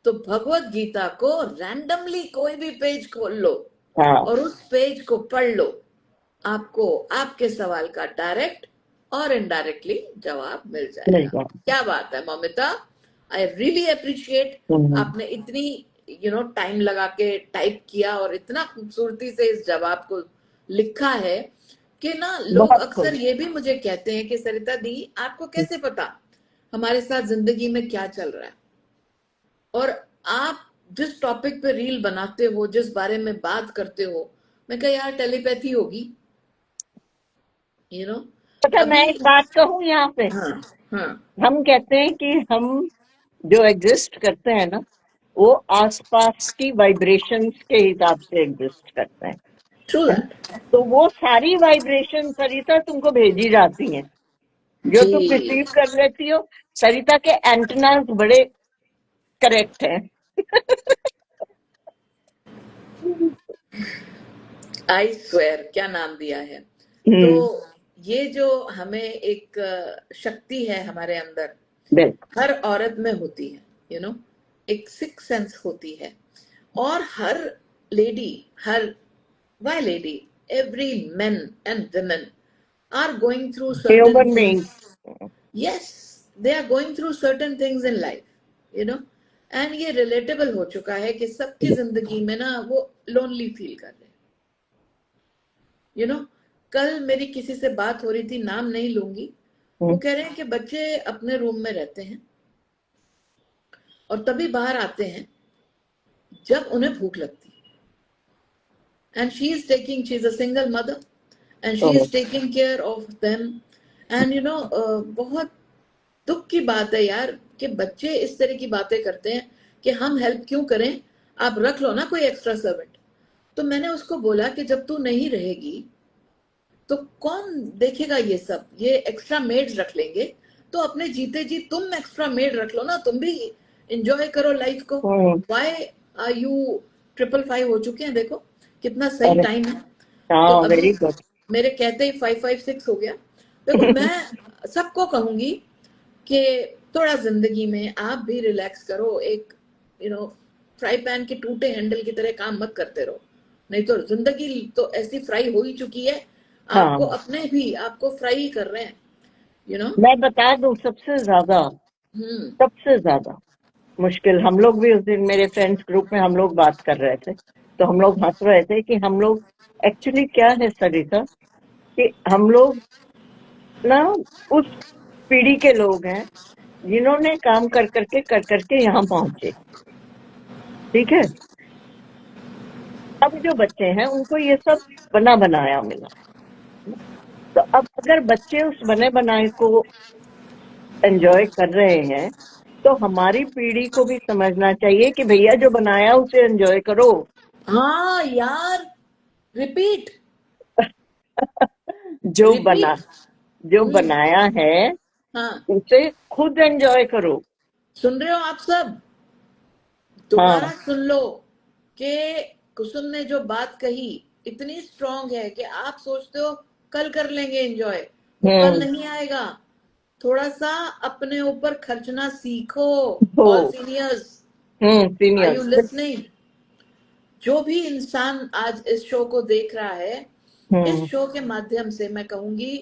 Speaker 1: तो भगवत गीता को रैंडमली कोई भी पेज खोल लो
Speaker 2: हाँ,
Speaker 1: और उस पेज को पढ़ लो। आपको आपके सवाल का डायरेक्ट और इनडायरेक्टली जवाब मिल
Speaker 2: मिल
Speaker 1: जाएगा।
Speaker 2: गया।
Speaker 1: क्या बात है ममिता, आई रियली अप्रिशिएट।
Speaker 2: हम्म,
Speaker 1: आपने इतनी टाइम लगा के टाइप किया और इतना खूबसूरती से इस जवाब को लिखा है कि ना, लोग
Speaker 2: बहुत
Speaker 1: अक्सर
Speaker 2: खुश।
Speaker 1: ये भी मुझे कहते हैं कि सरिता दी, आपको कैसे पता हमारे साथ जिंदगी में क्या चल रहा है, और आप जिस टॉपिक पे रील बनाते हो, जिस बारे में बात करते हो। मैं कहा यार टेलीपैथी होगी। यू नो
Speaker 2: अच्छा, मैं
Speaker 1: अभी,
Speaker 2: एक बात कहूँ यहाँ पे।
Speaker 1: हाँ हाँ
Speaker 2: हम कहते हैं कि हम जो एग्जिस्ट करते हैं ना, वो आसपास की वाइब्रेशंस के हिसाब से एग्जिस्ट करते हैं,
Speaker 1: ट्रू
Speaker 2: है ना?
Speaker 1: दैट।
Speaker 2: तो वो सारी वाइब्रेशन सरिता तुमको भेजी जाती हैं, जो तुम
Speaker 1: जी,
Speaker 2: रिसीव कर लेती हो। सरिता के एंटेनास बड़े करेक्ट हैं।
Speaker 1: आई स्वेयर, क्या नाम दिया है। तो
Speaker 2: हम्म।
Speaker 1: ये जो हमें एक शक्ति है हमारे अंदर,
Speaker 2: बिल्कुल।
Speaker 1: हर औरत में होती है, एक सिक्स सेंस होती है। और हर लेडी, हर why lady, every men and women are going through certain
Speaker 2: human being.
Speaker 1: things. Yes, they are going through certain things in life, you know and ये relatable हो चुका है कि सबकी जिंदगी में ना वो lonely फील कर रहे हैं। यू नो कल मेरी किसी से बात हो रही थी, नाम नहीं लूंगी। वो कह रहे हैं कि बच्चे अपने रूम में रहते हैं और तभी बाहर आते हैं जब उन्हें भूख लगती है। And she is a single mother and she is taking care of them. And बहुत दुख की बात है यार कि बच्चे इस तरह की बातें करते हैं कि हम हेल्प क्यों करें, आप रख लो ना कोई एक्स्ट्रा सर्वेंट। तो मैंने उसको बोला कि जब तू नहीं रहेगी तो कौन देखेगा ये सब, ये एक्स्ट्रा मेड्स रख लेंगे। तो अपने जीते जी तुम एक्स्ट्रा मेड रख लो ना, तुम भी इंजॉय करो लाइफ को। वाई आर यू 555 हो चुके हैं, देखो कितना सही
Speaker 2: अरे
Speaker 1: टाइम है। तो
Speaker 2: हाँ,
Speaker 1: अभी
Speaker 2: वेरी गुड।
Speaker 1: मेरे कहते ही 556 हो गया। देखो मैं सबको कहूंगी कि थोड़ा जिंदगी में आप भी रिलैक्स करो। एक फ्राई पैन के टूटे हैंडल की तरह काम मत करते रहो, नहीं तो जिंदगी तो ऐसी फ्राई हो ही चुकी है। आपको
Speaker 2: हाँ,
Speaker 1: अपने भी आपको फ्राई ही कर रहे हैं यू नो
Speaker 2: मैं बता दूं,
Speaker 1: हम्म।
Speaker 2: सबसे ज्यादा मुश्किल, हम लोग भी उस दिन मेरे फ्रेंड्स ग्रुप में हम लोग बात कर रहे थे, तो हम लोग हंस रहे थे कि हम लोग एक्चुअली क्या है सरिता, कि हम लोग ना उस पीढ़ी के लोग हैं जिन्होंने काम कर करके यहाँ पहुंचे। ठीक है। अब जो बच्चे हैं उनको ये सब बना बनाया मिला। तो अब अगर बच्चे उस बने बनाए को एंजॉय कर रहे हैं, तो हमारी पीढ़ी को भी समझना चाहिए कि भैया जो बनाया उसे एंजॉय करो।
Speaker 1: हाँ यार, रिपीट
Speaker 2: जो बना
Speaker 1: रिपीट।
Speaker 2: जो
Speaker 1: हम्म।
Speaker 2: बनाया है
Speaker 1: हाँ,
Speaker 2: उसे खुद एंजॉय करो।
Speaker 1: सुन रहे हो आप सब, दोबारा
Speaker 2: हाँ।
Speaker 1: सुन लो कि कुसुम ने जो बात कही इतनी स्ट्रांग है कि आप सोचते हो कल कर लेंगे एंजॉय, वो कल
Speaker 2: हम्म।
Speaker 1: नहीं आएगा। थोड़ा सा अपने ऊपर खर्चना सीखो।
Speaker 2: हो।
Speaker 1: All seniors, are you
Speaker 2: seniors.
Speaker 1: Listening? जो भी इंसान आज इस शो को देख रहा है, इस
Speaker 2: हम्म।
Speaker 1: शो के माध्यम से मैं कहूंगी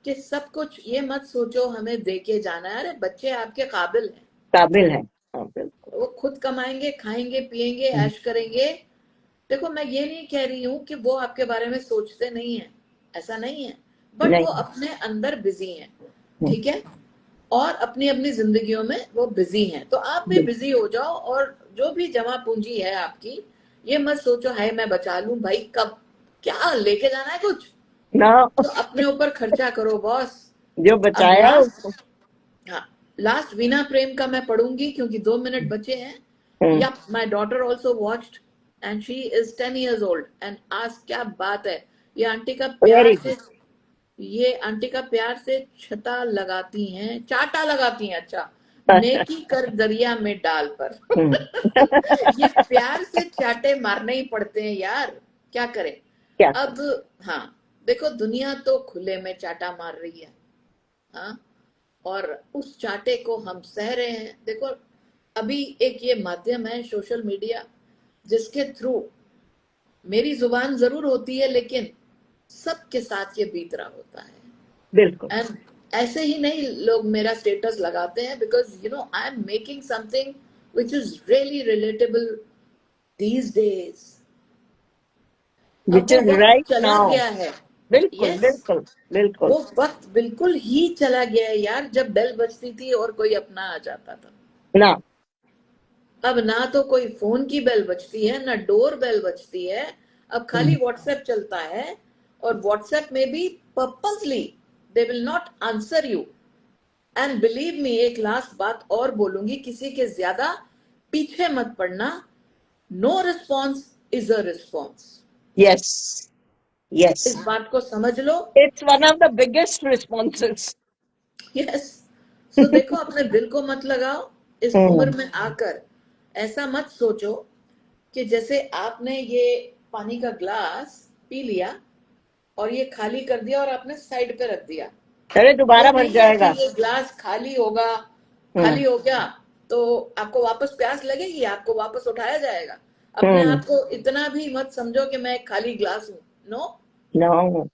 Speaker 1: कि सब कुछ ये मत सोचो हमें दे के जाना है। अरे बच्चे आपके काबिल हैं,
Speaker 2: काबिल है। हाँ, बिल्कुल।
Speaker 1: वो खुद कमाएंगे, खाएंगे, पिएंगे, ऐश करेंगे। देखो मैं ये नहीं कह रही हूँ कि वो आपके बारे में सोचते नहीं है, ऐसा नहीं है। बट वो
Speaker 2: नहीं।
Speaker 1: अपने अंदर बिजी हैं,
Speaker 2: हम्म,
Speaker 1: ठीक है। और अपनी अपनी जिंदगियों में वो बिजी हैं, तो आप भी
Speaker 2: बिल्कुल।
Speaker 1: बिजी हो जाओ। और जो भी जमा पूंजी है आपकी, ये मत सोचो हाय मैं बचा लूं भाई, कब क्या लेके जाना है कुछ।
Speaker 2: ना।
Speaker 1: तो अपने ऊपर खर्चा करो बॉस।
Speaker 2: जो
Speaker 1: अब
Speaker 2: बचाया उसको।
Speaker 1: लास्ट, हाँ, लास्ट वीना प्रेम का मैं पढ़ूंगी क्योंकि 2 मिनट बचे हैं।
Speaker 2: हम्म।
Speaker 1: या my daughter also watched and she is 10 years old. And आज क्या बात है, ये आंटी का प्यार
Speaker 2: वेरी
Speaker 1: से,
Speaker 2: गुड।
Speaker 1: ये आंटी का प्यार से छता लगाती हैं, चाटा लगाती हैं। अच्छा, नेकी कर दरिया में डाल पर
Speaker 2: हम्म।
Speaker 1: ये प्यार से चाटे मारने ही पड़ते हैं यार, क्या करें।
Speaker 2: क्या
Speaker 1: अब हाँ, देखो दुनिया तो खुले में चाटा मार रही है। हाँ, और उस चाटे को हम सह रहे हैं। देखो अभी एक ये माध्यम है सोशल मीडिया, जिसके थ्रू मेरी जुबान जरूर होती है लेकिन सबके साथ ये बीत रहा होता
Speaker 2: बिल्कुल।
Speaker 1: है। एंड ऐसे ही नहीं लोग मेरा स्टेटस लगाते हैं, because I am making something which is really relatable these days. अब
Speaker 2: विच
Speaker 1: वो
Speaker 2: इज
Speaker 1: वक्त
Speaker 2: राइट
Speaker 1: चला
Speaker 2: नाउ।
Speaker 1: गया है।
Speaker 2: बिल्कुल
Speaker 1: यस,
Speaker 2: बिल्कुल बिल्कुल।
Speaker 1: वो वक्त बिल्कुल ही चला गया है यार, जब बेल बजती थी और कोई अपना आ जाता था।
Speaker 2: ना।
Speaker 1: अब ना तो कोई फोन की बेल बजती है, ना डोर बेल बजती है। अब खाली व्हाट्सएप चलता है, और व्हाट्सएप में भी purposely they will not answer you. And believe me, एक लास्ट बात और बोलूंगी, किसी के ज्यादा पीछे मत पड़ना, no response is a response.
Speaker 2: yes, yes.
Speaker 1: इस बात को समझ लो।
Speaker 2: It's one of the biggest responses.
Speaker 1: Yes. So देखो, अपने दिल को मत लगाओ इस उम्र में आकर। ऐसा मत सोचो कि जैसे आपने ये पानी का ग्लास पी लिया और ये खाली कर दिया और आपने साइड पे रख दिया।
Speaker 2: अरे दोबारा
Speaker 1: ये
Speaker 2: भर
Speaker 1: नहीं है कि
Speaker 2: जाएगा।
Speaker 1: ये ग्लास खाली होगा, खाली हो गया तो आपको वापस प्यास लगेगी, आपको वापस उठाया जाएगा। अपने आप को इतना भी मत समझो कि मैं एक खाली ग्लास हूं। No
Speaker 2: No.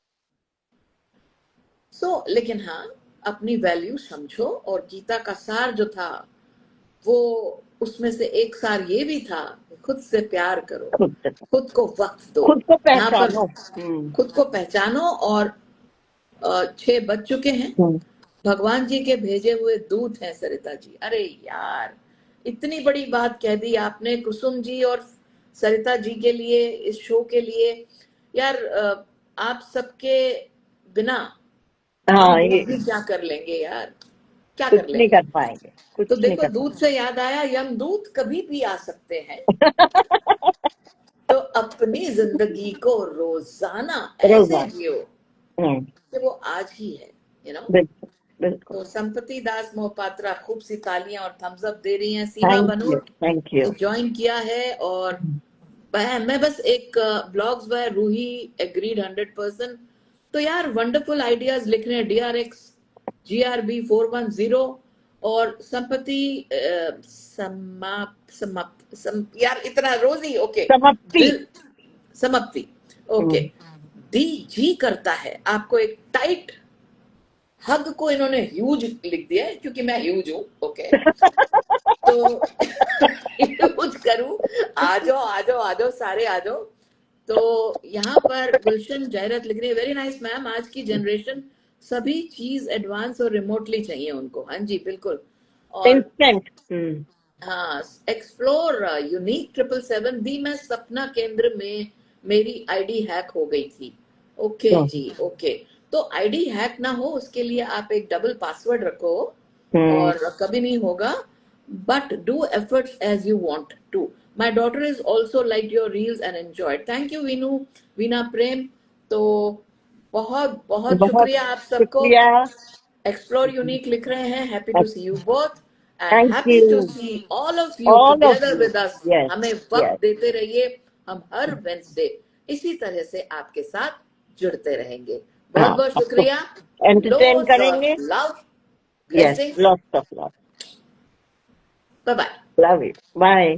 Speaker 1: सो लेकिन हाँ, अपनी वैल्यू समझो। और गीता का सार जो था वो, उसमें से एक सार ये भी था, खुद से प्यार करो, खुद को वक्त दो,
Speaker 2: खुद को
Speaker 1: यहाँ पर
Speaker 2: पहचानो।
Speaker 1: खुद को पहचानो। और 6 बज चुके हैं, भगवान जी के भेजे हुए दूत हैं सरिता जी। अरे यार, इतनी बड़ी बात कह दी आपने कुसुम जी और सरिता जी के लिए, इस शो के लिए। यार आप सबके बिना हम
Speaker 2: हाँ, ये
Speaker 1: भी क्या कर लेंगे यार, क्या
Speaker 2: कुछ
Speaker 1: कर
Speaker 2: नहीं
Speaker 1: लेंगे।
Speaker 2: कर पाएंगे,
Speaker 1: तो
Speaker 2: कुछ नहीं
Speaker 1: देखो,
Speaker 2: कर
Speaker 1: दूध से याद आया, यमदूत कभी भी आ सकते हैं। तो अपनी जिंदगी को रोजाना ऐसे
Speaker 2: रोजाना।
Speaker 1: जियो कि वो आज ही है,
Speaker 2: बिल्कुल, बिल्कुल।
Speaker 1: तो संपत्ति दास मोहपात्रा खूब सी तालियां और थम्स अप दे रही हैं। सीमा बनूर
Speaker 2: थैंक यू।
Speaker 1: ज्वाइन किया है। और मैं बस एक ब्लॉग्स बाय रूही एग्रीड 100%। तो यार वंडरफुल आइडियाज लिख रहे हैं DRX GRB 410 और संपत्ति यार इतना रोजी। ओके, समाप्ति। ओके, डी जी करता है आपको एक टाइट हग को इन्होंने ह्यूज लिख दिया है क्योंकि मैं ह्यूज हूं। ओके तो ह्यूज करूं, आ जाओ सारे आ जाओ। तो यहाँ पर गुलशन जयरत लिख रही है, वेरी नाइस मैम, आज की जनरेशन सभी चीज एडवांस और रिमोटली चाहिए उनको। हाँ जी बिल्कुल। और
Speaker 2: इंस्टेंट।
Speaker 1: हाँ, एक्सप्लोर यूनिक 777 दी, मैं सपना केंद्र में मेरी आईडी हैक हो गई थी। ओके जी, ओके। तो आईडी हैक ना हो उसके लिए आप एक डबल पासवर्ड रखो और कभी नहीं होगा। But do efforts as you want to. My daughter is also like your reels and enjoyed. Thank you Veenu, Veena Prem. तो बहुत बहुत शुक्रिया आप सबको।
Speaker 2: शुक्रिया।
Speaker 1: एक्सप्लोर यूनिक लिख रहे हैं, happy to see you both and
Speaker 2: thank
Speaker 1: happy to
Speaker 2: you
Speaker 1: see all of you
Speaker 2: all of
Speaker 1: together
Speaker 2: you.
Speaker 1: With us.
Speaker 2: Yes,
Speaker 1: हमें वक्त
Speaker 2: यस।
Speaker 1: देते रहिए, हम हर वेंसडे इसी तरह से आपके साथ जुड़ते रहेंगे। बहुत बहुत शुक्रिया।
Speaker 2: एंटरटेन
Speaker 1: लोड्स
Speaker 2: करेंगे।
Speaker 1: Of love,
Speaker 2: yes,
Speaker 1: blessings,
Speaker 2: lots of love.
Speaker 1: Bye bye.
Speaker 2: Love you, bye.